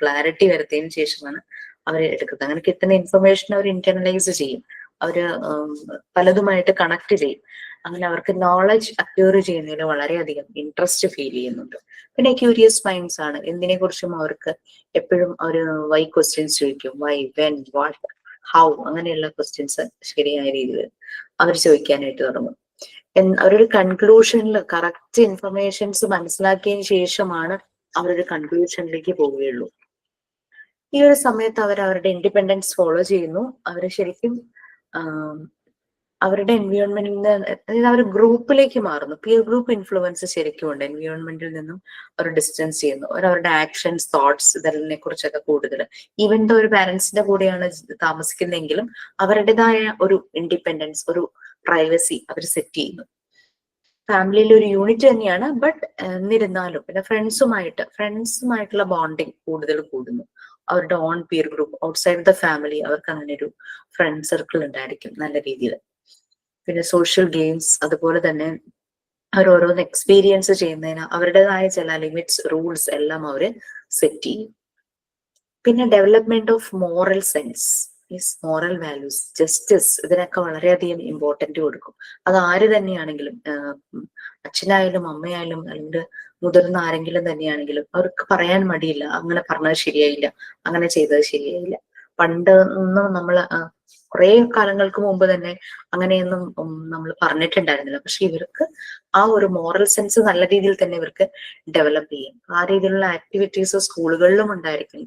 ക്ലാരിറ്റി വരുത്തിയതിനു ശേഷമാണ് അവർ എടുക്കുന്നത്. അങ്ങനെ കിട്ടുന്ന ഇൻഫർമേഷൻ അവർ ഇന്റർനലൈസ് ചെയ്യും, അവര് പലതുമായിട്ട് കണക്ട് ചെയ്യും. അങ്ങനെ അവർക്ക് നോളജ് അക്യൂർ ചെയ്യുന്നതിൽ വളരെയധികം ഇൻട്രസ്റ്റ് ഫീൽ ചെയ്യുന്നുണ്ട്. പിന്നെ ക്യൂരിയസ് മൈൻഡ്സ് ആണ്, എന്തിനെ കുറിച്ചും അവർക്ക് എപ്പോഴും ഒരു വൈ ക്വസ്റ്റ്യൻസ് ചോദിക്കും, വൈ, വെൻ, വാട്ട്, ഹൗ, അങ്ങനെയുള്ള ക്വസ്റ്റ്യൻസ് ശരിയായ രീതിയിൽ അവർ ചോദിക്കാനായിട്ട് തുടങ്ങും. അവരൊരു കൺക്ലൂഷനിൽ കറക്റ്റ് ഇൻഫർമേഷൻസ് മനസ്സിലാക്കിയതിന് ശേഷമാണ് അവരൊരു കൺക്ലൂഷനിലേക്ക് പോവുകയുള്ളൂ. ഈ ഒരു സമയത്ത് അവർ അവരുടെ ഇൻഡിപെൻഡൻസ് ഫോളോ ചെയ്യുന്നു. അവർ ശരിക്കും അവരുടെ എൻവയോൺമെന്റിൽ നിന്ന്, അതായത് അവർ ഗ്രൂപ്പിലേക്ക് മാറുന്നു. പിയർ ഗ്രൂപ്പ് ഇൻഫ്ലുവൻസ് ശരിക്കും ഉണ്ട്. എൻവയോൺമെന്റിൽ നിന്നും അവർ ഡിസ്റ്റൻസ് ചെയ്യുന്നു. അവരുടെ ആക്ഷൻസ്, തോട്ട്സ്, ഇതിനെ കുറിച്ചൊക്കെ കൂടുതൽ, ഈവൻ ദോ ഒരു പാരന്റ്സിന്റെ കൂടെയാണ് താമസിക്കുന്നതെങ്കിലും അവരുടേതായ ഒരു ഇൻഡിപെൻഡൻസ്, ഒരു പ്രൈവസി അവർ സെറ്റ് ചെയ്യുന്നു. ഫാമിലിയിൽ ഒരു യൂണിറ്റ് തന്നെയാണ്, ബട്ട് എന്നിരുന്നാലും പിന്നെ ഫ്രണ്ട്സുമായിട്ടുള്ള ബോണ്ടിങ് കൂടുതൽ കൂടുന്നു. അവരുടെ own peer group, outside the family, അവർക്ക് അങ്ങനെ ഒരു ഫ്രണ്ട് സർക്കിൾ ഉണ്ടായിരിക്കും നല്ല രീതിയിൽ. പിന്നെ സോഷ്യൽ ഗെയിംസ്, അതുപോലെ തന്നെ അവർ ഓരോന്ന് എക്സ്പീരിയൻസ് ചെയ്യുന്നതിന് അവരുടേതായ ചില ലിമിറ്റ്സ്, റൂൾസ് എല്ലാം അവര് സെറ്റ് ചെയ്യും. പിന്നെ development of moral sense, moral values, justice, ഇതിനൊക്കെ വളരെയധികം ഇമ്പോർട്ടന്റ് കൊടുക്കും. അത് ആര് തന്നെയാണെങ്കിലും, അച്ഛനായാലും അമ്മയായാലും അല്ലെങ്കിൽ മുതിർന്ന ആരെങ്കിലും തന്നെയാണെങ്കിലും അവർക്ക് പറയാൻ മടിയില്ല, അങ്ങനെ പറഞ്ഞത് ശരിയായില്ല, അങ്ങനെ ചെയ്തത് ശരിയായില്ല. പണ്ട് ഒന്നും നമ്മൾ കുറെ കാലങ്ങൾക്ക് മുമ്പ് തന്നെ അങ്ങനെയൊന്നും നമ്മൾ പറഞ്ഞിട്ടുണ്ടായിരുന്നില്ല. പക്ഷെ ഇവർക്ക് ആ ഒരു മോറൽ സെൻസ് നല്ല രീതിയിൽ തന്നെ ഇവർക്ക് ഡെവലപ്പ് ചെയ്യും. ആ രീതിയിലുള്ള ആക്ടിവിറ്റീസ് സ്കൂളുകളിലും ഉണ്ടായിരിക്കും,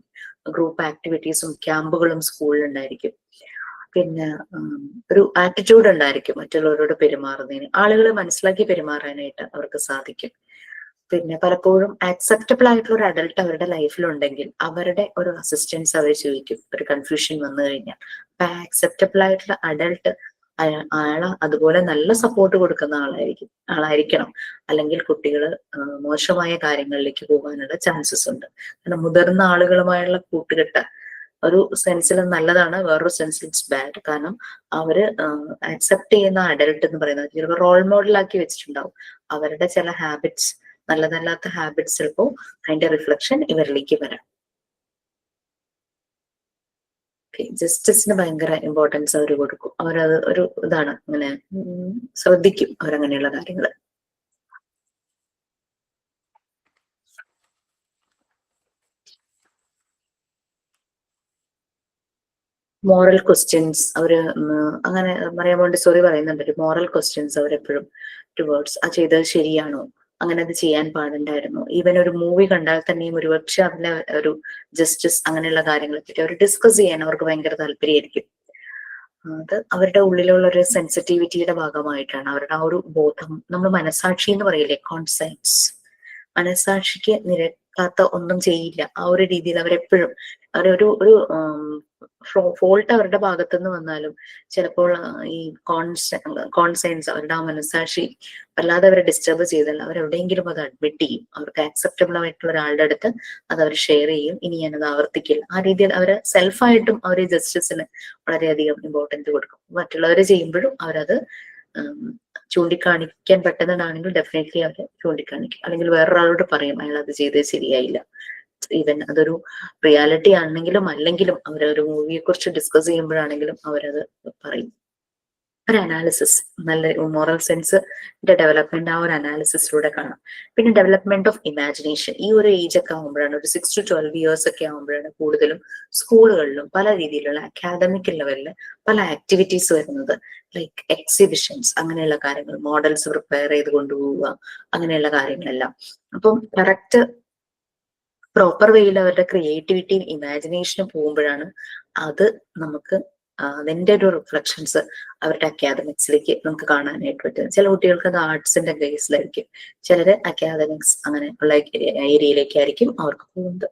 ഗ്രൂപ്പ് ആക്ടിവിറ്റീസും ക്യാമ്പുകളും സ്കൂളിൽ ഉണ്ടായിരിക്കും. പിന്നെ ഒരു ആറ്റിറ്റ്യൂഡ് ഉണ്ടായിരിക്കും മറ്റുള്ളവരോട് പെരുമാറുന്നതിന്, ആളുകളെ മനസ്സിലാക്കി പെരുമാറാനായിട്ട് അവർക്ക് സാധിക്കും. പിന്നെ പലപ്പോഴും ആക്സെപ്റ്റബിൾ ആയിട്ടുള്ള ഒരു അഡൽട്ട് അവരുടെ ലൈഫിലുണ്ടെങ്കിൽ അവരുടെ ഒരു അസിസ്റ്റൻസ് അവർ ചോദിക്കും ഒരു കൺഫ്യൂഷൻ വന്നു കഴിഞ്ഞാൽ. അപ്പൊ ആക്സെപ്റ്റബിൾ ആയിട്ടുള്ള അഡൽട്ട് അയാളെ അതുപോലെ നല്ല സപ്പോർട്ട് കൊടുക്കുന്ന ആളായിരിക്കണം. അല്ലെങ്കിൽ കുട്ടികൾ മോശമായ കാര്യങ്ങളിലേക്ക് പോകാനുള്ള ചാൻസസ് ഉണ്ട്. കാരണം മുതിർന്ന ആളുകളുമായുള്ള കൂട്ടുകെട്ട് ഒരു സെൻസിൽ നല്ലതാണ്, വേറൊരു സെൻസിൽ ഇറ്റ്സ് ബാഡ്. കാരണം അവര് ആക്സെപ്റ്റ് ചെയ്യുന്ന അഡൽട്ട് എന്ന് പറയുന്നത് ചിലപ്പോൾ റോൾ മോഡലാക്കി വെച്ചിട്ടുണ്ടാവും. അവരുടെ ചില ഹാബിറ്റ്സ്, നല്ലതല്ലാത്ത ഹാബിറ്റ്സ് ചിലപ്പോൾ അതിന്റെ റിഫ്ലക്ഷൻ ഇവരിലേക്ക് വരാം. ജസ്റ്റിസിന് ഭയങ്കര ഇമ്പോർട്ടൻസ് അവർ കൊടുക്കും. അവരത് ഒരു ഇതാണ്, അങ്ങനെ ശ്രദ്ധിക്കും അവരങ്ങനെയുള്ള കാര്യങ്ങൾ. മോറൽ ക്വസ്റ്റ്യൻസ് അവര് അങ്ങനെ പറയാൻ വേണ്ടി പറയുന്നുണ്ട്. മോറൽ ക്വസ്റ്റ്യൻസ് അവരെപ്പോഴും ടുവേർഡ്സ് ആ ചെയ്തത് ശരിയാണോ, അങ്ങനെ അത് ചെയ്യാൻ പാടുണ്ടായിരുന്നു. ഈവൻ ഒരു മൂവി കണ്ടാൽ തന്നെയും ഒരുപക്ഷെ അതിലെ ഒരു ജസ്റ്റിസ് അങ്ങനെയുള്ള കാര്യങ്ങളെ പറ്റി അവർ ഡിസ്കസ് ചെയ്യാൻ അവർക്ക് ഭയങ്കര താല്പര്യമായിരിക്കും. അത് അവരുടെ ഉള്ളിലുള്ള ഒരു സെൻസിറ്റിവിറ്റിയുടെ ഭാഗമായിട്ടാണ്. അവരുടെ ആ ഒരു ബോധം, നമ്മൾ മനസാക്ഷി എന്ന് പറയില്ലേ, കോൺസെൻസ്, മനസാക്ഷിക്ക് നിരക്കാത്ത ഒന്നും ചെയ്യില്ല. ആ ഒരു രീതിയിൽ അവരെപ്പോഴും ഒരു ഫോൾട്ട് അവരുടെ ഭാഗത്തുനിന്ന് വന്നാലും ചിലപ്പോൾ ഈ കോൺസെൻസ്, അവരുടെ ആ മനസാക്ഷി വല്ലാതെ അവരെ ഡിസ്റ്റർബ് ചെയ്താൽ അവരെവിടെയെങ്കിലും അത് അഡ്മിറ്റ് ചെയ്യും. അവർക്ക് ആക്സെപ്റ്റബിൾ ആയിട്ടുള്ള ഒരാളുടെ അടുത്ത് അത് അവർ ഷെയർ ചെയ്യും, ഇനി ഞാനത് ആവർത്തിക്കില്ല. ആ രീതിയിൽ അവര് സെൽഫായിട്ടും അവർ ജസ്റ്റിസിന് വളരെയധികം ഇമ്പോർട്ടൻസ് കൊടുക്കും. മറ്റുള്ളവർ ചെയ്യുമ്പോഴും അവരത് ചൂണ്ടിക്കാണിക്കാൻ പറ്റുന്നതാണെങ്കിൽ ഡെഫിനറ്റ്ലി അവര് ചൂണ്ടിക്കാണിക്കും. അല്ലെങ്കിൽ വേറൊരാളോട് പറയും അയാൾ അത് ചെയ്തത് ശരിയായില്ല. ഈവൻ അതൊരു റിയാലിറ്റി ആണെങ്കിലും അല്ലെങ്കിലും അവരൊരു മൂവിയെ കുറിച്ച് ഡിസ്കസ് ചെയ്യുമ്പോഴാണെങ്കിലും അവരത് പറയും. ഒരു അനാലിസിസ്, നല്ല മോറൽ സെൻസിന്റെ ഡെവലപ്മെന്റ് ആ ഒരു അനാലിസിസിലൂടെ കാണാം. പിന്നെ ഡെവലപ്മെന്റ് ഓഫ് ഇമാജിനേഷൻ, ഈ ഒരു ഏജ് ഒക്കെ ആകുമ്പോഴാണ്, ഒരു 6 to 12 years ഒക്കെ ആകുമ്പോഴാണ് കൂടുതലും സ്കൂളുകളിലും പല രീതിയിലുള്ള അക്കാദമിക് ലെവലില് പല ആക്ടിവിറ്റീസ് വരുന്നത്. ലൈക്ക് എക്സിബിഷൻസ്, അങ്ങനെയുള്ള കാര്യങ്ങൾ, മോഡൽസ് പ്രിപ്പയർ ചെയ്ത് കൊണ്ടുപോവുക, അങ്ങനെയുള്ള കാര്യങ്ങളെല്ലാം. അപ്പം കറക്റ്റ് പ്രോപ്പർ വേയിൽ അവരുടെ ക്രിയേറ്റിവിറ്റിയും ഇമാജിനേഷനും പോകുമ്പോഴാണ് അത് നമുക്ക് അതിന്റെ ഒരു റിഫ്ലക്ഷൻസ് അവരുടെ അക്കാദമിക്സിലേക്ക് നമുക്ക് കാണാനായിട്ട് പറ്റും. ചില കുട്ടികൾക്ക് അത് ആർട്സിന്റെ ബേസിലായിരിക്കും, ചിലര് അക്കാദമിക്സ് അങ്ങനെ ഉള്ള ഏരിയയിലേക്കായിരിക്കും അവർക്ക് പോകുന്നത്.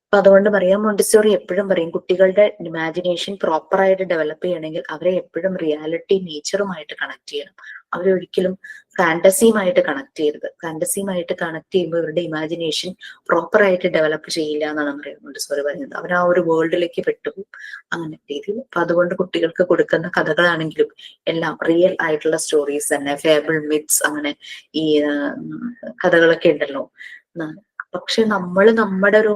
അപ്പൊ അതുകൊണ്ട് മറിയം മോണ്ടിസോറി എപ്പോഴും പറയും, കുട്ടികളുടെ ഇമാജിനേഷൻ പ്രോപ്പറായിട്ട് ഡെവലപ്പ് ചെയ്യണമെങ്കിൽ അവരെ എപ്പോഴും റിയാലിറ്റി നേച്ചറുമായിട്ട് കണക്ട് ചെയ്യണം. അവരൊരിക്കലും ഫാന്റസിയുമായിട്ട് കണക്ട് ചെയ്യരുത്. ഫാന്റസിയുമായിട്ട് കണക്ട് ചെയ്യുമ്പോൾ ഇവരുടെ ഇമാജിനേഷൻ പ്രോപ്പറായിട്ട് ഡെവലപ്പ് ചെയ്യില്ല എന്നാണ് മറിയം മോണ്ടിസോറി പറയുന്നത്. അവർ ആ ഒരു വേൾഡിലേക്ക് പെട്ടുപോകും അങ്ങനെ രീതിയിൽ. അപ്പൊ അതുകൊണ്ട് കുട്ടികൾക്ക് കൊടുക്കുന്ന കഥകളാണെങ്കിലും എല്ലാം റിയൽ ആയിട്ടുള്ള സ്റ്റോറീസ് തന്നെ, ഫേബിൾ, മിത്സ്, അങ്ങനെ ഈ കഥകളൊക്കെ ഉണ്ടല്ലോ. പക്ഷെ നമ്മൾ നമ്മുടെ ഒരു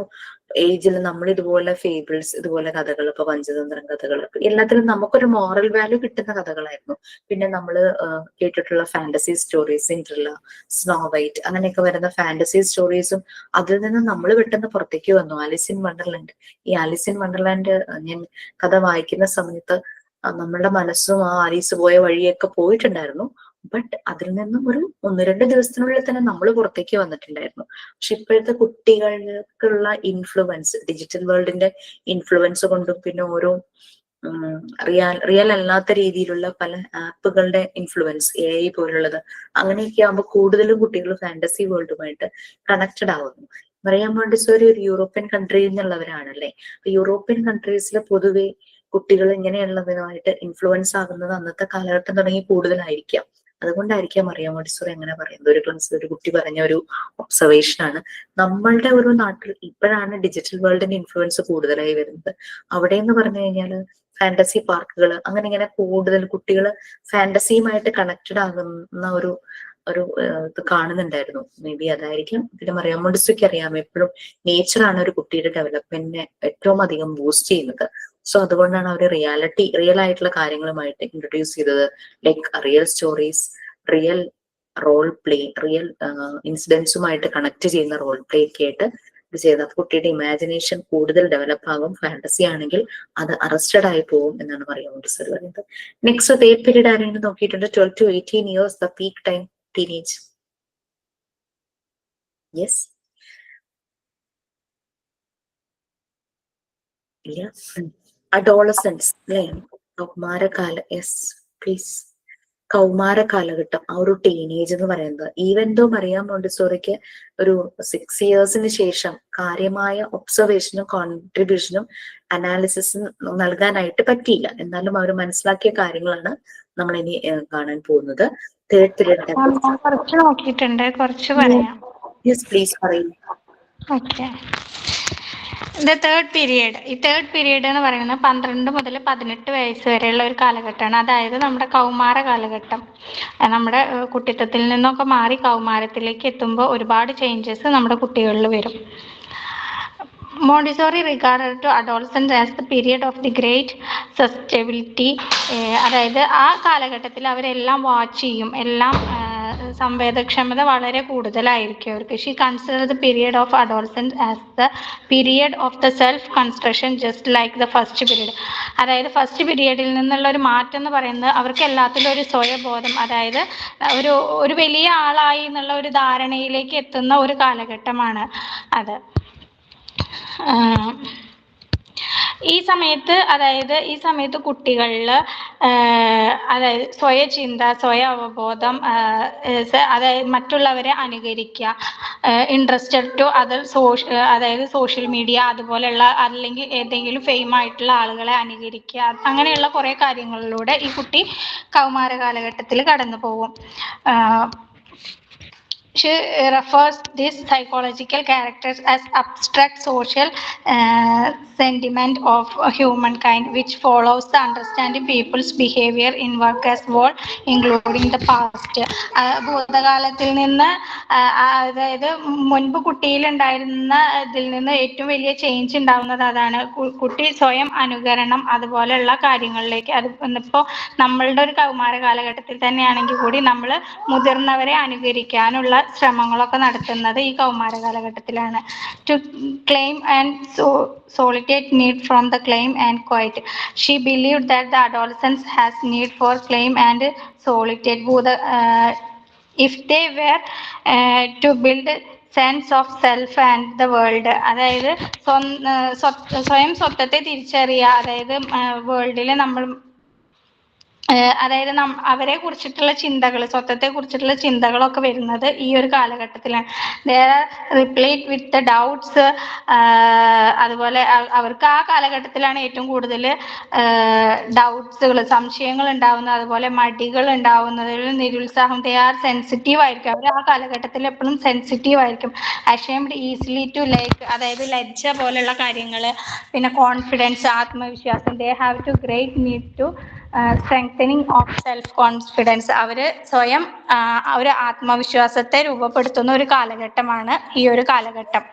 ഏജിൽ നമ്മൾ ഇതുപോലെ ഫേബിൾസ്, ഇതുപോലെ കഥകൾ, ഇപ്പൊ പഞ്ചതന്ത്രം കഥകൾ, എല്ലാത്തിലും നമുക്കൊരു മോറൽ വാല്യൂ കിട്ടുന്ന കഥകളായിരുന്നു. പിന്നെ നമ്മൾ കേട്ടിട്ടുള്ള fantasy stories, Cinderella, snow white, അങ്ങനെയൊക്കെ വരുന്ന ഫാന്റസി സ്റ്റോറീസും അതിൽ നിന്ന് നമ്മൾ പെട്ടെന്ന് പുറത്തേക്ക് വന്നു. ആലിസ് ഇൻ വണ്ടർലാൻഡ്, ഈ ആലിസ് ഇൻ വണ്ടർലാൻഡ് ഞാൻ കഥ വായിക്കുന്ന സമയത്ത് നമ്മളുടെ മനസ്സും ആ ആലീസ് പോയ വഴിയൊക്കെ പോയിട്ടുണ്ടായിരുന്നു. ബട്ട് അതിൽ നിന്നും ഒരു 1-2 ദിവസത്തിനുള്ളിൽ തന്നെ നമ്മൾ പുറത്തേക്ക് വന്നിട്ടുണ്ടായിരുന്നു. പക്ഷെ ഇപ്പോഴത്തെ കുട്ടികൾക്കുള്ള ഇൻഫ്ലുവൻസ്, ഡിജിറ്റൽ വേൾഡിന്റെ ഇൻഫ്ലുവൻസ് കൊണ്ടും പിന്നെ ഓരോ റിയൽ അല്ലാത്ത രീതിയിലുള്ള പല ആപ്പുകളുടെ ഇൻഫ്ലുവൻസ്, AI പോലുള്ളത്, അങ്ങനെയൊക്കെ ആകുമ്പോൾ കൂടുതലും കുട്ടികൾ ഫാന്റസി വേൾഡുമായിട്ട് കണക്റ്റഡ് ആവുന്നു. മറിയാം മോണ്ടിസോറി ഒരു യൂറോപ്യൻ കൺട്രിയിൽ നിന്നുള്ളവരാണല്ലേ. യൂറോപ്യൻ കൺട്രീസിൽ പൊതുവെ കുട്ടികൾ ഇങ്ങനെയുള്ളതിനായിട്ട് ഇൻഫ്ലുവൻസ് ആകുന്നത് അന്നത്തെ കാലഘട്ടം തുടങ്ങി കൂടുതലായിരിക്കാം. അതുകൊണ്ടായിരിക്കാം മറിയാം മോണ്ടിസോറി അങ്ങനെ പറയുന്നത്. ഒരു ക്ലാസ്സിൽ ഒരു കുട്ടി പറഞ്ഞ ഒരു ഒബ്സർവേഷൻ ആണ്. നമ്മളുടെ ഒരു നാട്ടിൽ ഇപ്പോഴാണ് ഡിജിറ്റൽ വേൾഡിന്റെ ഇൻഫ്ലുവൻസ് കൂടുതലായി വരുന്നത്. അവിടെ എന്ന് പറഞ്ഞു കഴിഞ്ഞാൽ ഫാന്റസി പാർക്കുകൾ, അങ്ങനെ ഇങ്ങനെ കൂടുതൽ കുട്ടികൾ ഫാന്റസിയുമായിട്ട് കണക്റ്റഡ് ആകുന്ന ഒരു ഇത് കാണുന്നുണ്ടായിരുന്നു. മേ ബി അതായിരിക്കും. പിന്നെ മറിയാം മോണ്ടിസോറിക്ക് അറിയാം എപ്പോഴും നേച്ചറാണ് ഒരു കുട്ടിയുടെ ഡെവലപ്മെന്റിനെ ഏറ്റവും അധികം ബൂസ്റ്റ് ചെയ്യുന്നത്. സോ അതുകൊണ്ടാണ് അവർ റിയൽ ആയിട്ടുള്ള കാര്യങ്ങളുമായിട്ട് ഇൻട്രൊഡ്യൂസ് ചെയ്തത്. Like real stories, real role play, real ഇൻസിഡൻസുമായിട്ട് കണക്ട് ചെയ്യുന്ന റോൾ പ്ലേ ഒക്കെ ആയിട്ട് ഇത് ചെയ്ത് കുട്ടിയുടെ ഇമാജിനേഷൻ കൂടുതൽ ഡെവലപ്പ് ആകും. ഫാന്റസി ആണെങ്കിൽ അത് അറസ്റ്റഡ് ആയി പോകും എന്നാണ് മറിയാം മോണ്ടിസോറി പറയുന്നത്. നെക്സ്റ്റ് തേർഡ് പീരീഡ് ആരെങ്കിലും നോക്കിയിട്ടുണ്ട്? 12 to 18 years, the peak time, teenage. Yes. ഇല്ല. അഡോളസൻസ് അല്ലേ? കൗമാരകാല. Yes please. കൗമാര കാലഘട്ടം, ആ ഒരു ടീനേജ് എന്ന് പറയുന്നത്, ഈവൻ ദോ മറിയാം മോണ്ടിസോറിക്ക് ഒരു 6 yearsന് ശേഷം കാര്യമായ ഒബ്സർവേഷനും കോൺട്രിബ്യൂഷനും അനാലിസിസും നൽകാനായിട്ട് പറ്റിയില്ല. എന്നാലും അവർ മനസ്സിലാക്കിയ കാര്യങ്ങളാണ് നമ്മൾ ഇനി കാണാൻ പോകുന്നത്. Third period. കുറച്ച് നോക്കിയിട്ടുണ്ട്, കുറച്ച് പറയാം. യെസ് പ്ലീസ് പറയൂ. ഓക്കെ. തേർഡ് പീരീഡ് എന്ന് പറയുന്നത് 12 മുതൽ 18 വയസ്സ് വരെയുള്ള ഒരു കാലഘട്ടമാണ്. അതായത് നമ്മുടെ കൗമാര കാലഘട്ടം. നമ്മുടെ കുട്ടിത്വത്തിൽ നിന്നൊക്കെ മാറി കൗമാരത്തിലേക്ക് എത്തുമ്പോൾ ഒരുപാട് ചേഞ്ചസ് നമ്മുടെ കുട്ടികളിൽ വരും. Montessori regarded to adolescence as the period of the great susceptibility. അതായത് ആ കാലഘട്ടത്തിൽ അവരെല്ലാം വാച്ച് ചെയ്യും, എല്ലാം സംവേദനക്ഷമത വളരെ കൂടുതലായിരിക്കും അവർക്ക്. She consider the period of adolescence as the period of the self construction just like the first period. അതായത് ഫസ്റ്റ് പീരിയഡിൽ നിന്നുള്ള ഒരു മാറ്റം എന്ന് പറയുന്നത് അവർക്ക് എല്ലാത്തിലും ഒരു സ്വയബോധം, അതായത് ഒരു വലിയ ആളായി എന്നുള്ള ഒരു ധാരണയിലേക്ക് എത്തുന്ന ഒരു കാലഘട്ടമാണ് അത്. ഈ സമയത്ത് കുട്ടികളിൽ അതായത് സ്വയചിന്ത, സ്വയ അവബോധം, അതായത് മറ്റുള്ളവരെ അനുകരിക്കുക, ഇൻട്രസ്റ്റഡ് ടു അതർ അതായത് സോഷ്യൽ മീഡിയ അതുപോലെയുള്ള അല്ലെങ്കിൽ ഏതെങ്കിലും ഫെയിം ആയിട്ടുള്ള ആളുകളെ അനുകരിക്കുക, അങ്ങനെയുള്ള കുറേ കാര്യങ്ങളിലൂടെ ഈ കുട്ടി കൗമാര കാലഘട്ടത്തിൽ കടന്നു പോകും. She refers these psychological characters as abstract social sentiment of humankind, which follows the understanding people's behavior in work as well, including the past. ഭൂതകാലത്തിൽ നിന്ന്, അതായത് മുൻപ് കുട്ടിയിലുണ്ടായിരുന്ന ഇതിൽ നിന്ന് ഏറ്റവും വലിയ ചേഞ്ച് ഉണ്ടാവുന്നത് അതാണ്. കുട്ടി സ്വയം അനുകരണം അതുപോലെയുള്ള കാര്യങ്ങളിലേക്ക്, അത് ഇപ്പോൾ നമ്മളുടെ ഒരു കൗമാര കാലഘട്ടത്തിൽ തന്നെയാണെങ്കിൽ കൂടി നമ്മൾ മുതിർന്നവരെ അനുകരിക്കാനുള്ള ശ്രമങ്ങളൊക്കെ നടത്തുന്നത് ഈ കൗമാര കാലഘട്ടത്തിലാണ്. To claim and solitude need from the claim and quiet. She believe that the adolescence has need for claim and solitude. if they were to build sense of self and the world. അതായത് സ്വയം സ്വത്വത്തെ തിരിച്ചറിയുക, അതായത് വേൾഡിൽ നമ്മൾ അതായത് അവരെ കുറിച്ചിട്ടുള്ള ചിന്തകൾ, സ്വത്വത്തെ കുറിച്ചിട്ടുള്ള ചിന്തകളൊക്കെ വരുന്നത് ഈ ഒരു കാലഘട്ടത്തിലാണ്. They are replete with the doubts. അതുപോലെ അവർക്ക് ആ കാലഘട്ടത്തിലാണ് ഏറ്റവും കൂടുതൽ ഡൗട്ട്സുകൾ, സംശയങ്ങൾ ഉണ്ടാവുന്നത്, അതുപോലെ മടികൾ ഉണ്ടാവുന്നതിൽ നിരുത്സാഹം. They are sensitive ആയിരിക്കും, അവർ ആ കാലഘട്ടത്തിൽ എപ്പോഴും സെൻസിറ്റീവ് ആയിരിക്കും. ashamed easily to like, അതായത് ലജ്ജ പോലെയുള്ള കാര്യങ്ങൾ, പിന്നെ കോൺഫിഡൻസ്, ആത്മവിശ്വാസം. They have to great need to strengthening of self confidence. അവർ സ്വയം ഒരു ആത്മവിശ്വാസത്തെ രൂപപ്പെടുത്തുന്ന ഒരു കാലഘട്ടമാണ് ഈ ഒരു കാലഘട്ടം.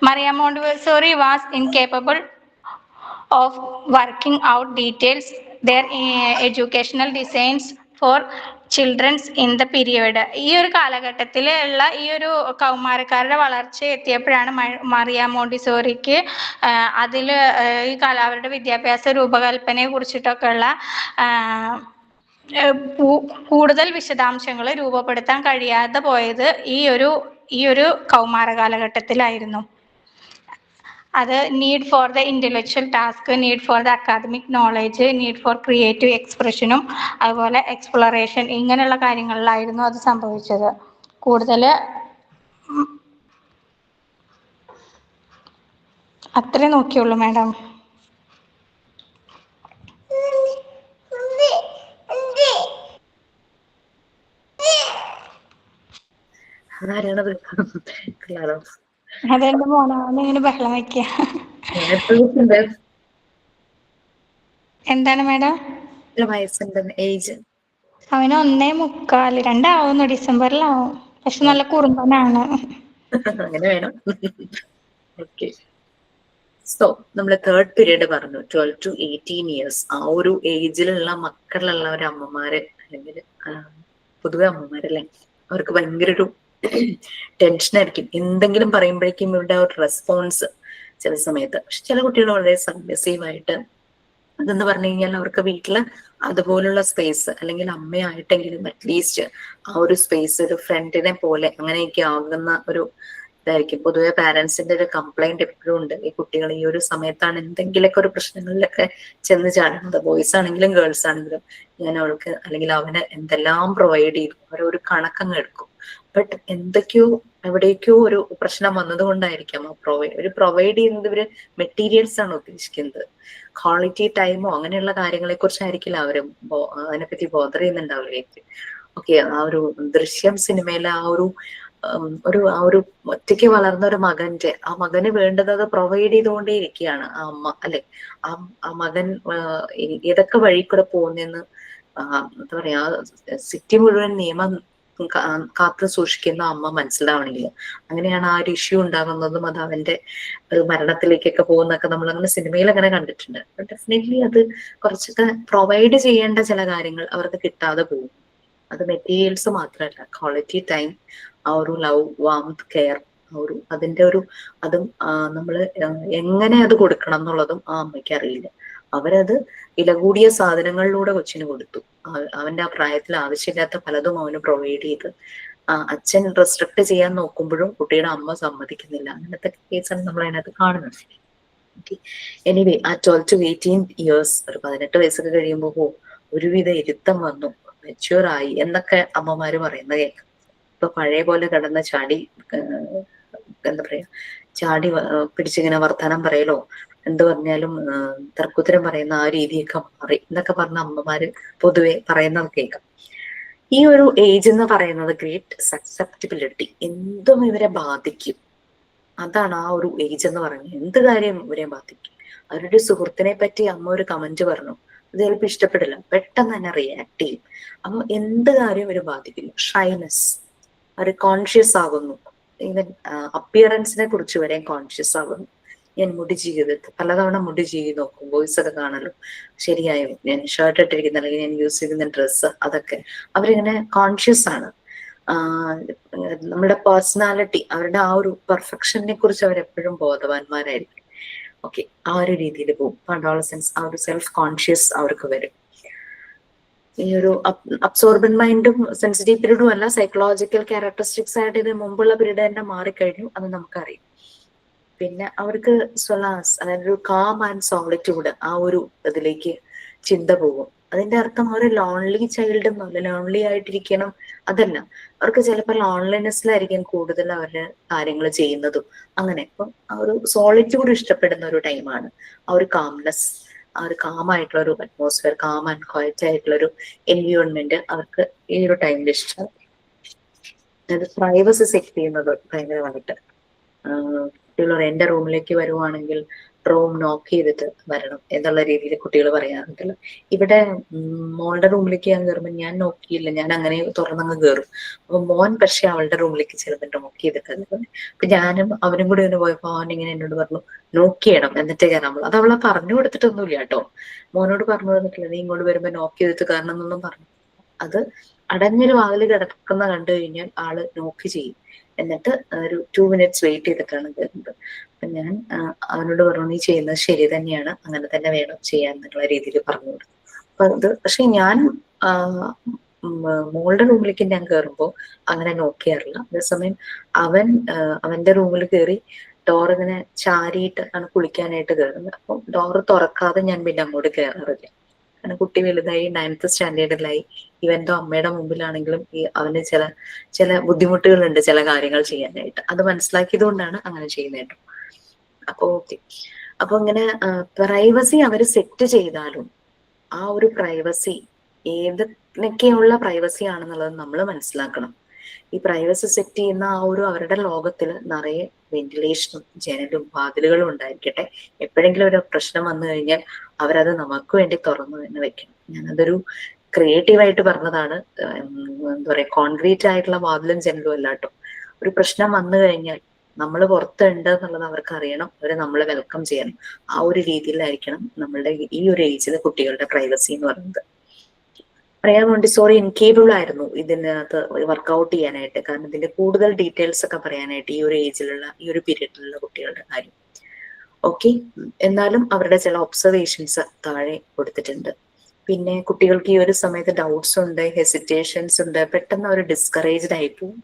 Maria Montessori was incapable of working out details their educational designs for children's in the period. ഈ ഒരു കാലഘട്ടത്തിലുള്ള ഈ ഒരു കൗമാരക്കാരുടെ വളർച്ച എത്തിയപ്പോഴാണ് മറിയ മോണ്ടിസോറിക്ക് അതിൽ ഈ അവരുടെ വിദ്യാഭ്യാസ രൂപകൽപ്പനയെ കുറിച്ചിട്ടൊക്കെയുള്ള കൂടുതൽ വിശദാംശങ്ങൾ രൂപപ്പെടുത്താൻ കഴിയാതെ പോയത് ഈ ഒരു കൗമാര കാലഘട്ടത്തിലായിരുന്നു. അത് need for the intellectual task, need for the academic knowledge, need for creative എക്സ്പ്രഷനും അതുപോലെ എക്സ്പ്ലോറേഷൻ, ഇങ്ങനെയുള്ള കാര്യങ്ങളിലായിരുന്നു അത് സംഭവിച്ചത്. കൂടുതൽ അത്രേ നോക്കിയുള്ളൂ മാഡം. ആരാണത്? ക്ലാരോ? അതെന്റെ മോനാണ് ഇങ്ങനെ ബഹളം വയ്ക്കുക. എന്താണ് മാഡം? വയസ്സുണ്ട്, ഏജ്? അവന് 1.75, 2 ആവുന്നു, ഡിസംബറിലാവും. പക്ഷെ നല്ല കുറുമ്പനാണ്. അങ്ങനെ വേണം. ഓക്കെ. സോ നമ്മള് തേർഡ് പീരീഡ് പറഞ്ഞു, 12 to 18 years. ആ ഒരു ഏജിലുള്ള മക്കളുള്ള ഒരു അമ്മമാര്, അല്ലെങ്കിൽ പൊതുവെ അമ്മമാരല്ലേ, അവർക്ക് ഭയങ്കര ഒരു ടെൻഷനായിരിക്കും. എന്തെങ്കിലും പറയുമ്പോഴേക്കും ഇവരുടെ ഒരു റെസ്പോൺസ് ചില സമയത്ത്. പക്ഷെ ചില കുട്ടികൾ വളരെ സബ്മിസീവായിട്ട്, അതെന്ന് പറഞ്ഞു കഴിഞ്ഞാൽ അവർക്ക് വീട്ടില് അതുപോലുള്ള സ്പേസ്, അല്ലെങ്കിൽ അമ്മയായിട്ടെങ്കിലും അറ്റ്ലീസ്റ്റ് ആ ഒരു സ്പേസ് ഒരു ഫ്രണ്ടിനെ പോലെ അങ്ങനെയൊക്കെ ആകുന്ന ഒരു ഇതായിരിക്കും. പൊതുവെ പാരന്റ്സിന്റെ ഒരു കംപ്ലൈന്റ് എപ്പോഴും ഉണ്ട്, ഈ കുട്ടികൾ ഈ ഒരു സമയത്താണ് എന്തെങ്കിലുമൊക്കെ ഒരു പ്രശ്നങ്ങളിലൊക്കെ ചെന്ന് ചാടുന്നത്. ബോയ്സ് ആണെങ്കിലും ഗേൾസ് ആണെങ്കിലും ഞാൻ അവൾക്ക് അല്ലെങ്കിൽ അവന് എന്തെല്ലാം പ്രൊവൈഡ് ചെയ്തു, അവരൊരു കണക്കങ്ങ് എടുക്കും. ബട്ട് എന്തൊക്കെയോ എവിടേക്കോ ഒരു പ്രശ്നം വന്നതുകൊണ്ടായിരിക്കാം പ്രൊവൈഡ് ചെയ്യുന്നത് ഇവര് മെറ്റീരിയൽസ് ആണ് ഉദ്ദേശിക്കുന്നത്. ക്വാളിറ്റി ടൈമോ അങ്ങനെയുള്ള കാര്യങ്ങളെ കുറിച്ചായിരിക്കില്ല അവരും അതിനെപ്പറ്റി ബോധർ ചെയ്യുന്നുണ്ടാവില്ലേക്ക്. ഓക്കെ, ആ ഒരു ദൃശ്യം സിനിമയിലെ ആ ഒരു ഒറ്റയ്ക്ക് വളർന്ന ഒരു ആ മകന് വേണ്ടത് അത് പ്രൊവൈഡ് ചെയ്തുകൊണ്ടേ ഇരിക്കുകയാണ് ആ അമ്മ, അല്ലെ? ആ മകൻ ഏതൊക്കെ വഴി കൂടെ പോകുന്നെന്ന് എന്താ പറയാ, സിറ്റി മുഴുവൻ നിയമം കാത്തു സൂക്ഷിക്കുന്ന അമ്മ മനസ്സിലാവണില്ല. അങ്ങനെയാണ് ആ ഒരു ഇഷ്യൂ ഉണ്ടാകുന്നതും അത് അവന്റെ മരണത്തിലേക്കൊക്കെ പോകുന്നൊക്കെ നമ്മൾ അങ്ങനെ സിനിമയിൽ അങ്ങനെ കണ്ടിട്ടുണ്ട്. ഡെഫിനറ്റ്ലി അത് കുറച്ചൊക്കെ പ്രൊവൈഡ് ചെയ്യേണ്ട ചില കാര്യങ്ങൾ അവർക്ക് കിട്ടാതെ പോകും. അത് മെറ്റീരിയൽസ് മാത്രമല്ല, ക്വാളിറ്റി ടൈം, ആ ഒരു ലവ്, വാംത്, കെയർ, അതിന്റെ അതും നമ്മള് എങ്ങനെ അത് കൊടുക്കണം എന്നുള്ളതും ആ അമ്മയ്ക്ക് അറിയില്ല. അവരത് വില കൂടിയ സാധനങ്ങളിലൂടെ കൊച്ചിന് കൊടുത്തു. അവന്റെ ആ പ്രായത്തിൽ ആവശ്യമില്ലാത്ത പലതും അവന് പ്രൊവൈഡ് ചെയ്ത് അച്ഛൻ റെസ്ട്രിക്ട് ചെയ്യാൻ നോക്കുമ്പോഴും കുട്ടിയുടെ അമ്മ സമ്മതിക്കുന്നില്ല. അങ്ങനത്തെ കേസാണ് നമ്മൾ അതിനകത്ത് കാണുന്നത്. എനിവേ, ആ 12 to 18 years, ഒരു 18 വയസ്സൊക്കെ കഴിയുമ്പോൾ ഒരുവിധ ഇരുത്തം വന്നു, മെച്യൂർ ആയി എന്നൊക്കെ അമ്മമാര് പറയുന്നത് കേൾക്കാം. ഇപ്പൊ പഴയ പോലെ കിടന്ന ചാടി എന്താ പറയാ, ചാടി പിടിച്ചിങ്ങനെ വർത്താനം പറയലോ, എന്ത് പറഞ്ഞാലും തർക്കുത്തരം പറയുന്ന ആ രീതിയൊക്കെ മാറി എന്നൊക്കെ പറഞ്ഞ അമ്മമാര് പൊതുവെ പറയുന്നത് കേൾക്കാം. ഈ ഒരു ഏജ് എന്ന് പറയുന്നത് ഗ്രേറ്റ് സക്സെപ്റ്റബിലിറ്റി, എന്തും ഇവരെ ബാധിക്കും. അതാണ് ആ ഒരു ഏജ് എന്ന് പറയുന്നത്. എന്ത് കാര്യം ഇവരെ ബാധിക്കും. അവരുടെ സുഹൃത്തിനെ പറ്റി അമ്മ ഒരു കമന്റ് പറഞ്ഞു, അത് ചിലപ്പോൾ ഇഷ്ടപ്പെടില്ല, പെട്ടെന്ന് തന്നെ റിയാക്ട് ചെയ്യും. അപ്പൊ എന്ത് കാര്യം ഇവര് ബാധിക്കില്ല. ഷൈനസ്, അവർ കോൺഷ്യസ് ആകുന്നു. ഈവൻ അപ്പിയറൻസിനെ കുറിച്ച് വരെ കോൺഷ്യസ് ആകുന്നു. ഞാൻ മുടി ചെയ്ത് പലതവണ മുടി ചെയ്ത് നോക്കും, ബോയ്സ് ഒക്കെ കാണല്ലോ, ശരിയായോ, ഞാൻ ഷർട്ട് ഇട്ടിരിക്കുന്ന അല്ലെങ്കിൽ ഞാൻ യൂസ് ചെയ്യുന്ന ഡ്രസ്സ്, അതൊക്കെ അവരിങ്ങനെ കോൺഷ്യസ് ആണ്. നമ്മുടെ പേഴ്സണാലിറ്റി, അവരുടെ ആ ഒരു പെർഫെക്ഷനെ കുറിച്ച് അവരെപ്പോഴും ബോധവാന്മാരായിരിക്കും. ഓക്കെ, ആ ഒരു രീതിയിൽ പോകും. അഡോളസൻസ്, ആ ഒരു സെൽഫ് കോൺഷ്യസ് അവർക്ക് വരും. ഈ ഒരു അബ്സോർബൻ മൈൻഡും സെൻസിറ്റീവ് പീരീഡും അല്ല, സൈക്കോളജിക്കൽ ക്യാരക്ടറിസ്റ്റിക്സ് ആയിട്ട് ഇത് മുമ്പുള്ള പീരീഡ് തന്നെ മാറിക്കഴിഞ്ഞു, അത് നമുക്കറിയാം. പിന്നെ അവർക്ക് സ്വലാസ്, അതായത് ഒരു കാം ആൻഡ് സോളിറ്റ്യൂഡ്, ആ ഒരു ഇതിലേക്ക് ചിന്ത പോകും. അതിന്റെ അർത്ഥം അവർ ലോൺലി ചൈൽഡ് എന്നല്ല, ലോൺലി ആയിട്ടിരിക്കണം അതല്ല. അവർക്ക് ചിലപ്പോൾ ലോൺലിനെസ്സിലായിരിക്കും കൂടുതൽ അവരുടെ കാര്യങ്ങൾ ചെയ്യുന്നതും. അങ്ങനെ ഇപ്പം ആ ഒരു സോളിറ്റ്യൂഡ് ഇഷ്ടപ്പെടുന്ന ഒരു ടൈമാണ്. ആ ഒരു കാംനെസ്, ആ ഒരു കാമായിട്ടുള്ള ഒരു അറ്റ്മോസ്ഫിയർ, കാം ആൻഡ് ക്വയറ്റ് ആയിട്ടുള്ള ഒരു എൻവയോൺമെന്റ് അവർക്ക് ഈ ഒരു ടൈമിൽ ഇഷ്ടം. അതായത് പ്രൈവസി സെറ്റ് ചെയ്യുന്നത് ഭയങ്കരമായിട്ട്. കുട്ടികൾ എന്റെ റൂമിലേക്ക് വരുവാണെങ്കിൽ റൂം നോക്ക് ചെയ്തിട്ട് വരണം എന്നുള്ള രീതിയിൽ കുട്ടികൾ പറയാറുണ്ടല്ലോ. ഇവിടെ മോളുടെ റൂമിലേക്ക് ഞാൻ കയറുമ്പോൾ ഞാൻ നോക്കിയില്ല, ഞാൻ അങ്ങനെ തുറന്നങ്ങ് കയറും. അപ്പൊ മോൻ പക്ഷെ അവളുടെ റൂമിലേക്ക് ചെറുപ്പം നോക്ക് ചെയ്തിട്ടല്ല. അപ്പൊ ഞാനും അവനും കൂടി ഒന്ന് പോയപ്പോ അവൻ ഇങ്ങനെ എന്നോട് പറഞ്ഞു നോക്ക് ചെയ്യണം എന്നിട്ട് കയറാൻ. അത് അവളെ പറഞ്ഞു കൊടുത്തിട്ടൊന്നുമില്ല കേട്ടോ, മോനോട് പറഞ്ഞു തന്നിട്ടില്ല നീ ഇങ്ങോട്ട് വരുമ്പോ നോക്ക് ചെയ്തിട്ട് കാരണം എന്നൊന്നും പറഞ്ഞു. അത് അടഞ്ഞൊരു വാതിൽ കിടക്കുന്ന കണ്ടു കഴിഞ്ഞാൽ ആള് നോക്ക് ചെയ്യും, എന്നിട്ട് ഒരു 2 minutes വെയിറ്റ് ചെയ്തിട്ടാണ് കയറുന്നത്. അപ്പൊ ഞാൻ അവനോട് പറഞ്ഞു നീ ചെയ്യുന്നത് ശരി തന്നെയാണ്, അങ്ങനെ തന്നെ വേണം ചെയ്യാൻ എന്നുള്ള രീതിയിൽ പറഞ്ഞു കൊടുത്തു. അപ്പൊ അത് പക്ഷെ ഞാൻ മോളുടെ റൂമിലേക്ക് ഞാൻ കയറുമ്പോൾ അങ്ങനെ നോക്കിയാറില്ല. അതേസമയം അവന്റെ റൂമിൽ കയറി ഡോർ ഇങ്ങനെ ചാരിയിട്ട് ആണ് കുളിക്കാനായിട്ട് കയറുന്നത്. അപ്പം ഡോറ് തുറക്കാതെ ഞാൻ പിന്നെ അങ്ങോട്ട് കയറാറില്ല. കാരണം കുട്ടി വലുതായി 9th സ്റ്റാൻഡേർഡിലായി. ഇവന്റെ അമ്മയുടെ മുമ്പിലാണെങ്കിലും അവന് ചില ബുദ്ധിമുട്ടുകളുണ്ട് ചില കാര്യങ്ങൾ ചെയ്യാനായിട്ട്. അത് മനസ്സിലാക്കിയത് കൊണ്ടാണ് അങ്ങനെ ചെയ്യുന്നത്. അപ്പൊ ഓക്കെ, അപ്പൊ ഇങ്ങനെ പ്രൈവസി അവര് സെറ്റ് ചെയ്താലും ആ ഒരു പ്രൈവസി ഏതൊക്കെയുള്ള പ്രൈവസി ആണെന്നുള്ളത് നമ്മൾ മനസ്സിലാക്കണം. ഈ പ്രൈവസി സെറ്റ് ചെയ്യുന്ന ആ ഒരു അവരുടെ ലോകത്തിൽ നിറയെ വെന്റിലേഷനും ജനലും വാതിലുകളും ഉണ്ടായിരിക്കട്ടെ. എപ്പോഴെങ്കിലും ഒരു പ്രശ്നം വന്നു കഴിഞ്ഞാൽ അവരത് നമുക്ക് വേണ്ടി തുറന്നു തന്നെ വെക്കണം. ഞാനതൊരു ക്രിയേറ്റീവായിട്ട് പറഞ്ഞതാണ്, എന്താ പറയാ കോൺക്രീറ്റ് ആയിട്ടുള്ള വാതിലും ജനലും അല്ലാട്ടോ. ഒരു പ്രശ്നം വന്നു കഴിഞ്ഞാൽ നമ്മൾ പുറത്തുണ്ട് എന്നുള്ളത് അവർക്ക് അറിയണം, അവരെ നമ്മളെ വെൽക്കം ചെയ്യണം. ആ ഒരു രീതിയിലായിരിക്കണം നമ്മളുടെ ഈ ഒരു ഏജിലെ കുട്ടികളുടെ പ്രൈവസി എന്ന് പറയുന്നത്. പറയാൻ മോണ്ടിസോറി ഇൻകേബിൾ ആയിരുന്നു ഇതിനകത്ത് വർക്ക്ഔട്ട് ചെയ്യാനായിട്ട്. കാരണം ഇതിന്റെ കൂടുതൽ ഡീറ്റെയിൽസ് ഒക്കെ പറയാനായിട്ട് ഈ ഒരു ഏജിലുള്ള ഈ ഒരു പീരീഡിലുള്ള കുട്ടികളുടെ കാര്യം. ഓക്കെ, എന്നാലും അവരുടെ ചില ഒബ്സർവേഷൻസ് താഴെ കൊടുത്തിട്ടുണ്ട്. പിന്നെ കുട്ടികൾക്ക് ഈ ഒരു സമയത്ത് ഡൗട്ട്സ് ഉണ്ട്, ഹെസിറ്റേഷൻസ് ഉണ്ട്, പെട്ടെന്ന് അവർ ഡിസ്കറേജ്ഡ് ആയി പോകും.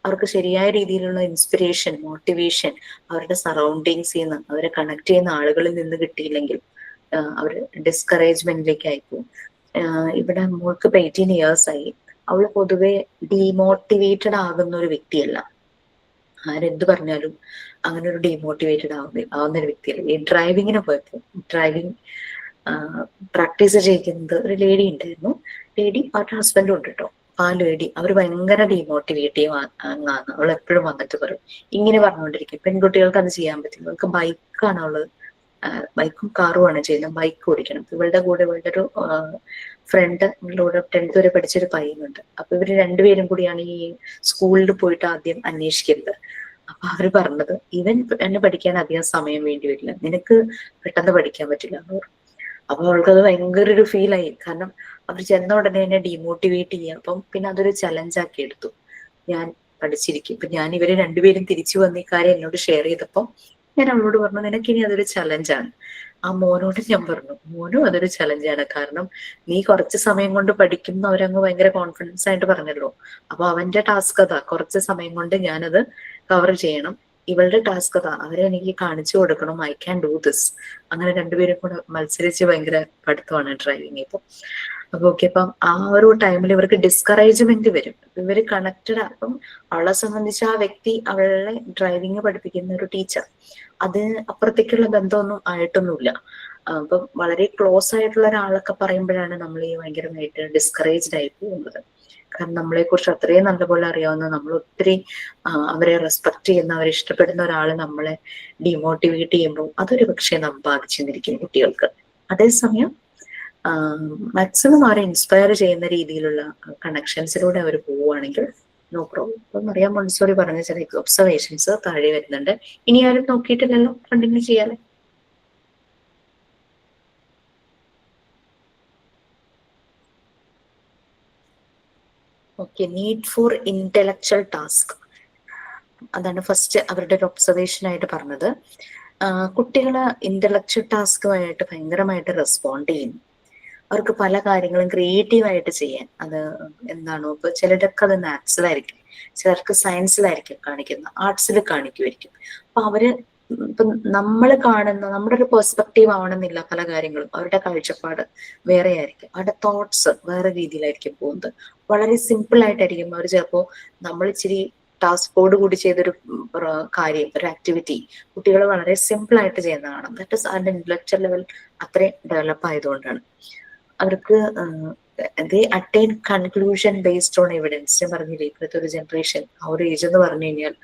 അവർക്ക് ശരിയായ രീതിയിലുള്ള ഇൻസ്പിറേഷൻ, മോട്ടിവേഷൻ അവരുടെ സറൗണ്ടിങ്സിൽ നിന്ന്, അവരെ കണക്ട് ചെയ്യുന്ന ആളുകളിൽ നിന്ന് കിട്ടിയില്ലെങ്കിൽ അവർ ഡിസ്കറേജ്മെന്റിലേക്ക് ആയിപ്പോവും. ഇവിടെ മോൾക്ക് 18 years ആയി. അവള് പൊതുവെ ഡീമോട്ടിവേറ്റഡ് ആകുന്ന ഒരു വ്യക്തിയല്ല. ആരെന്ത് പറഞ്ഞാലും അങ്ങനെ ഒരു ഡീമോട്ടിവേറ്റഡ് ആവുന്ന ഒരു വ്യക്തിയല്ല. ഈ ഡ്രൈവിങ്ങിന് പോയപ്പോൾ ഡ്രൈവിംഗ് പ്രാക്ടീസ് ചെയ്യിക്കുന്നത് ഒരു ലേഡി ഉണ്ടായിരുന്നു. ലേഡി അവരുടെ ഹസ്ബൻഡും ഉണ്ട് കേട്ടോ. ആ ലേഡി അവർ ഭയങ്കര ഡീമോട്ടിവേറ്റീവ് ആണ്. അവൾ എപ്പോഴും വന്നിട്ട് പറയും, ഇങ്ങനെ പറഞ്ഞുകൊണ്ടിരിക്കും പെൺകുട്ടികൾക്ക് അത് ചെയ്യാൻ പറ്റില്ല, അവൾക്ക് ബൈക്കാണ് അവള് ബൈക്കും കാറുമാണ് ചെയ്യുന്നത്, ബൈക്ക് ഓടിക്കണം. ഇവളുടെ കൂടെ ഇവളുടെ ഒരു ഫ്രണ്ട് ഇവളുടെ 10th വരെ പഠിച്ചൊരു പയ്യനുണ്ട്. അപ്പൊ ഇവര് രണ്ടുപേരും കൂടിയാണ് ഈ സ്കൂളിൽ പോയിട്ട് ആദ്യം അന്വേഷിക്കുന്നത്. അപ്പൊ അവര് പറഞ്ഞത് ഇവൻ എന്നെ പഠിക്കാൻ അധികം സമയം വേണ്ടി വരില്ല, നിനക്ക് പെട്ടെന്ന് പഠിക്കാൻ പറ്റില്ല എന്ന് പറഞ്ഞു. അപ്പൊ അവൾക്കത് ഭയങ്കര ഒരു ഫീലായി. കാരണം അവർ ചെന്ന ഉടനെ എന്നെ ഡീമോട്ടിവേറ്റ് ചെയ്യാം. അപ്പം പിന്നെ അതൊരു ചലഞ്ചാക്കി എടുത്തു. ഞാൻ പഠിച്ചിരിക്കും. ഇപ്പൊ ഞാൻ ഇവര് രണ്ടുപേരും തിരിച്ചു വന്ന ഈ കാര്യം എന്നോട് ഷെയർ ചെയ്തപ്പം ഞാൻ അവളോട് പറഞ്ഞു നിനക്കിനി അതൊരു ചലഞ്ചാണ്. ആ മോനോട് ഞാൻ പറഞ്ഞു മോനും അതൊരു ചലഞ്ചാണ്, കാരണം നീ കുറച്ച് സമയം കൊണ്ട് പഠിക്കുന്ന അവരങ്ങ് ഭയങ്കര കോൺഫിഡൻസ് ആയിട്ട് പറഞ്ഞല്ലോ. അപ്പൊ അവന്റെ ടാസ്ക് അതാ, കുറച്ച് സമയം കൊണ്ട് ഞാനത് കവർ ചെയ്യണം. ഇവളുടെ ടാസ്ക് അതാ, അവരെ എനിക്ക് കാണിച്ചു കൊടുക്കണം, ഐ ക്യാൻ ഡു ദിസ്. അങ്ങനെ രണ്ടുപേരും കൂടെ മത്സരിച്ച് ഭയങ്കര പഠിത്തമാണ് ഡ്രൈവിങ് ഇപ്പൊ. അപ്പൊ ഓക്കെ, അപ്പം ആ ഒരു ടൈമിൽ ഇവർക്ക് ഡിസ്കറേജ്മെന്റ് വരും. ഇവര് കണക്റ്റഡ്. അപ്പം അവളെ സംബന്ധിച്ച് ആ വ്യക്തി അവളെ ഡ്രൈവിങ് പഠിപ്പിക്കുന്ന ഒരു ടീച്ചർ, അത് അപ്പുറത്തേക്കുള്ള ബന്ധമൊന്നും ആയിട്ടൊന്നുമില്ല. അപ്പം വളരെ ക്ലോസ് ആയിട്ടുള്ള ഒരാളൊക്കെ പറയുമ്പോഴാണ് നമ്മൾ ഈ ഭയങ്കരമായിട്ട് ഡിസ്കറേജ്ഡ് ആയി പോകുന്നത്. കാരണം നമ്മളെ കുറിച്ച് അത്രയും നല്ലപോലെ അറിയാവുന്ന, നമ്മൾ ഒത്തിരി അവരെ റെസ്പെക്ട് ചെയ്യുന്ന, അവരെ ഇഷ്ടപ്പെടുന്ന ഒരാൾ നമ്മളെ ഡിമോട്ടിവേറ്റ് ചെയ്യുമ്പോൾ അതൊരു പക്ഷേ നമ്മൾ ബാധിച്ചെന്നിരിക്കും കുട്ടികൾക്ക്. അതേസമയം മാക്സിമം അവരെ ഇൻസ്പയർ ചെയ്യുന്ന രീതിയിലുള്ള കണക്ഷൻസിലൂടെ അവർ പോവുകയാണെങ്കിൽ നോ പ്രോബ്ലം. അപ്പം മറിയാം മോണ്ടിസോറി പറഞ്ഞ ചില ഒബ്സർവേഷൻസ് താഴെ വരുന്നുണ്ട്. ഇനി ആരും നോക്കിയിട്ടില്ലല്ലോ, കണ്ടിന്യൂ ചെയ്യാലേ. Okay, need for intellectual task, അതാണ് ഫസ്റ്റ് അവരുടെ ഒരു ഒബ്സർവേഷൻ ആയിട്ട് പറഞ്ഞത്. കുട്ടികള് ഇന്റലക്ച്വൽ ടാസ്കുമായിട്ട് ഭയങ്കരമായിട്ട് റെസ്പോണ്ട് ചെയ്യുന്നു. അവർക്ക് പല കാര്യങ്ങളും ക്രിയേറ്റീവായിട്ട് ചെയ്യാൻ, അത് എന്താണോ ഇപ്പൊ ചിലരൊക്കെ അത് മാത്സിലായിരിക്കും, ചിലർക്ക് സയൻസിലായിരിക്കും കാണിക്കുന്നത്, ആർട്സിൽ കാണിക്കുമായിരിക്കും. അപ്പൊ അവര് ഇപ്പൊ നമ്മൾ കാണുന്ന നമ്മുടെ ഒരു പെർസ്പെക്റ്റീവ് ആവണമെന്നില്ല പല കാര്യങ്ങളും. അവരുടെ കാഴ്ചപ്പാട് വേറെ ആയിരിക്കും, അവരുടെ തോട്ട്സ് വേറെ രീതിയിലായിരിക്കും പോകുന്നത്. വളരെ സിമ്പിൾ ആയിട്ടായിരിക്കും അവർ ചിലപ്പോ നമ്മൾ ഇച്ചിരി ടാസ്കോട് കൂടി ചെയ്തൊരു കാര്യം, ഒരു ആക്ടിവിറ്റി കുട്ടികൾ വളരെ സിമ്പിൾ ആയിട്ട് ചെയ്യുന്ന കാണാം. ദാറ്റ് ഇസ് അവരുടെ ഇന്റലക്ച്വൽ ലെവൽ അത്രയും ഡെവലപ്പ് ആയതുകൊണ്ടാണ്. അവർക്ക് they attain conclusion based on evidence. ഞാൻ പറഞ്ഞില്ലേ ഇപ്പോഴത്തെ ഒരു ജനറേഷൻ ആ ഒരു ഏജ് എന്ന് പറഞ്ഞു കഴിഞ്ഞാൽ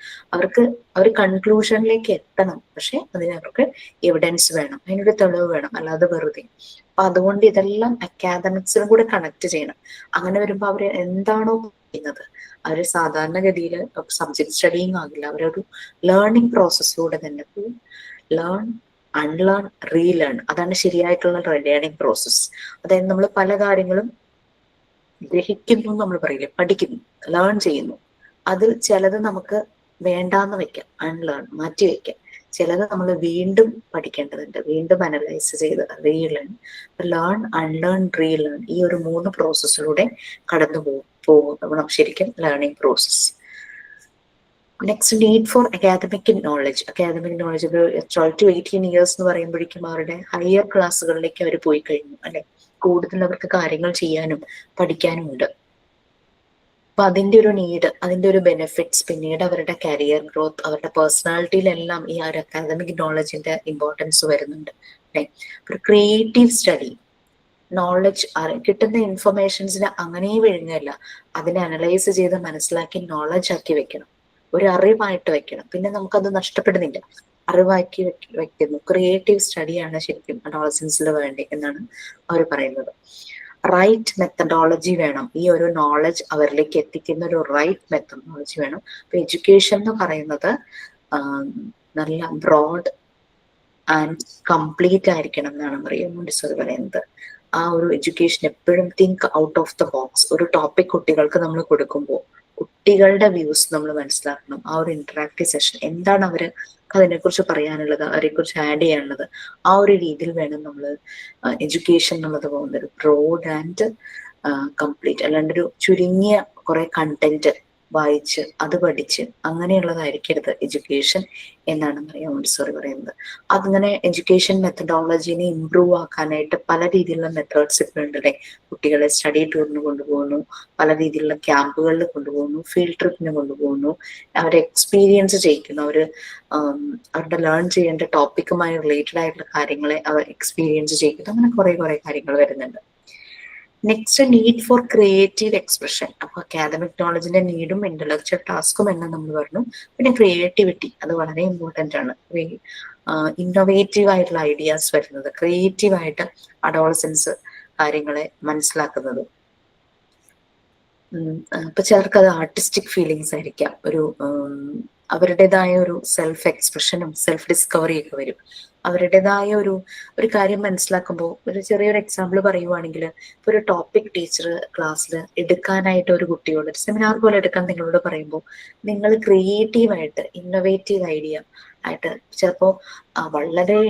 അവർ കൺക്ലൂഷനിലേക്ക് എത്തണം, പക്ഷെ അതിന് അവർക്ക് എവിഡൻസ് വേണം, അതിനൊരു തെളിവ് വേണം, അല്ലാതെ വെറുതെ. അപ്പൊ അതുകൊണ്ട് ഇതെല്ലാം അക്കാദമിക്സിനും കൂടെ കണക്ട് ചെയ്യണം. അങ്ങനെ വരുമ്പോൾ അവർ എന്താണോ ചെയ്യുന്നത് അവർ സാധാരണഗതിയിൽ സബ്ജക്ട് സ്റ്റഡിങ് ആകില്ല, അവരൊരു ലേണിംഗ് പ്രോസസ്സിലൂടെ തന്നെ പോകും. ലേൺ, അൺലേൺ, റീലേൺ, അതാണ് ശരിയായിട്ടുള്ള ലേണിംഗ് പ്രോസസ്സ്. അതായത് നമ്മൾ പല കാര്യങ്ങളും ഗ്രഹിക്കുന്നു, നമ്മൾ പറയില്ലേ, പഠിക്കുന്നു, ലേൺ ചെയ്യുന്നു. അതിൽ ചിലത് നമുക്ക് വേണ്ടാന്ന് വെക്കാം, അൺലേൺ, മാറ്റി വെക്കാം. ചിലത് നമ്മൾ വീണ്ടും പഠിക്കേണ്ടതുണ്ട്, വീണ്ടും അനലൈസ് ചെയ്ത് റീലേൺ. ലേൺ, അൺലേൺ, റീലേൺ, ഈ ഒരു 3 പ്രോസസ്സിലൂടെ കടന്നു പോകും ശരിക്കും learning process. Next, need for academic knowledge. Academic knowledge 12 to 18 years എന്ന് പറയുമ്പോഴേക്കും അവരുടെ ഹയർ ക്ലാസ്സുകളിലേക്ക് അവർ പോയി കഴിഞ്ഞു അല്ലെ. കൂടുതൽ അവർക്ക് കാര്യങ്ങൾ ചെയ്യാനും പഠിക്കാനും ഉണ്ട്. അപ്പൊ അതിന്റെ ഒരു നീഡ്, അതിന്റെ ഒരു ബെനിഫിറ്റ്സ്, പിന്നീട് അവരുടെ കരിയർ ഗ്രോത്ത്, അവരുടെ പേഴ്സണാലിറ്റിയിലെല്ലാം ഈ ഒരു അക്കാദമിക് നോളജിന്റെ ഇമ്പോർട്ടൻസ് വരുന്നുണ്ട് അല്ലെ. ഒരു ക്രിയേറ്റീവ് സ്റ്റഡി, നോളജ് കിട്ടുന്ന ഇൻഫർമേഷൻസിനെ അങ്ങനെ വിഴുങ്ങല്ല, അതിനെ അനലൈസ് ചെയ്ത് മനസ്സിലാക്കി നോളജ് ആക്കി വെക്കണം, ഒരു അറിവായിട്ട് വെക്കണം. പിന്നെ നമുക്കത് നഷ്ടപ്പെടുന്നില്ല, അറിവാക്കി വെക്കുന്നു. ക്രിയേറ്റീവ് സ്റ്റഡിയാണ് ശരിക്കും അഡോളസൻസിൽ വേണ്ടി എന്നാണ് അവർ പറയുന്നത്. റൈറ്റ് മെത്തഡോളജി വേണം, ഈ ഒരു നോളജ് അവരിലേക്ക് എത്തിക്കുന്ന ഒരു റൈറ്റ് മെത്തഡോളജി വേണം. അപ്പൊ എഡ്യൂക്കേഷൻ എന്ന് പറയുന്നത് നല്ല ബ്രോഡ് ആൻഡ് കംപ്ലീറ്റ് ആയിരിക്കണം എന്നാണ് മറിയം മോണ്ടിസോറി പറയുന്നത്. ആ ഒരു എഡ്യൂക്കേഷൻ എപ്പോഴും think out of the box. ഒരു ടോപ്പിക് കുട്ടികൾക്ക് നമ്മൾ കൊടുക്കുമ്പോൾ കുട്ടികളുടെ വ്യൂസ് നമ്മൾ മനസ്സിലാക്കണം. ആ ഒരു ഇന്ററാക്റ്റീവ് സെഷൻ എന്താണ് അവര് അതിനെക്കുറിച്ച് പറയാനുള്ളത്, അവരെക്കുറിച്ച് ആഡ് ചെയ്യാനുള്ളത്, ആ ഒരു രീതിയിൽ വേണം നമ്മൾ എഡ്യൂക്കേഷൻ എന്നുള്ളത് പോകുന്നത്. ബ്രോഡ് ആൻഡ് കംപ്ലീറ്റ്, അല്ലാണ്ട് ഒരു ചുരുങ്ങിയ കുറെ കണ്ടന്റ് വായിച്ച് അത് പഠിച്ച് അങ്ങനെയുള്ളതായിരിക്കരുത് എഡ്യൂക്കേഷൻ എന്നാണ് മറിയം മോണ്ടിസോറി പറയുന്നത്. അങ്ങനെ എഡ്യൂക്കേഷൻ മെത്തഡോളജിനെ ഇംപ്രൂവ് ആക്കാനായിട്ട് പല രീതിയിലുള്ള മെത്തേഡ്സ് ഇപ്പോൾ ഉണ്ടല്ലേ. കുട്ടികളെ സ്റ്റഡി ടൂറിന് കൊണ്ടുപോകുന്നു, പല രീതിയിലുള്ള ക്യാമ്പുകളിൽ കൊണ്ടുപോകുന്നു, ഫീൽഡ് ട്രിപ്പിന് കൊണ്ടുപോകുന്നു, അവരെ എക്സ്പീരിയൻസ് ചെയ്യിക്കുന്നു, അവരുടെ ലേൺ ചെയ്യേണ്ട ടോപ്പിക്കുമായി റിലേറ്റഡ് ആയിട്ടുള്ള കാര്യങ്ങളെ അവർ എക്സ്പീരിയൻസ് ചെയ്യിക്കുന്നു. അങ്ങനെ കുറെ കാര്യങ്ങൾ വരുന്നുണ്ട്. Next, need for creative expression. അപ്പൊ അക്കാദമിക് നോളജിന്റെ നീഡും ഇന്റലക്ച്വൽ ടാസ്കും എല്ലാം നമ്മൾ പറഞ്ഞു. പിന്നെ ക്രിയേറ്റിവിറ്റി, അത് വളരെ ഇമ്പോർട്ടന്റ് ആണ്. ഇന്നോവേറ്റീവ് ആയിട്ടുള്ള ഐഡിയാസ് വരുന്നത്, ക്രിയേറ്റീവ് ആയിട്ട് അഡോളസൻസ് കാര്യങ്ങളെ മനസ്സിലാക്കുന്നത്. ഇപ്പൊ ചിലർക്ക് അത് ആർട്ടിസ്റ്റിക് ഫീലിങ്സ് ആയിരിക്കാം, ഒരു അവരുടേതായ ഒരു സെൽഫ് എക്സ്പ്രഷനും സെൽഫ് ഡിസ്കവറിയൊക്കെ വരും. അവരുടേതായ ഒരു കാര്യം മനസ്സിലാക്കുമ്പോൾ, ഒരു ചെറിയൊരു എക്സാമ്പിൾ പറയുവാണെങ്കിൽ, ഇപ്പൊ ഒരു ടോപ്പിക് ടീച്ചർ ക്ലാസ്സിൽ എടുക്കാനായിട്ട് ഒരു കുട്ടിയോട് സെമിനാർ പോലെ എടുക്കാൻ നിങ്ങളോട് പറയുമ്പോൾ, നിങ്ങൾ ക്രിയേറ്റീവായിട്ട് ഇന്നോവേറ്റീവ് ഐഡിയ ആയിട്ട് ചിലപ്പോൾ വളരെ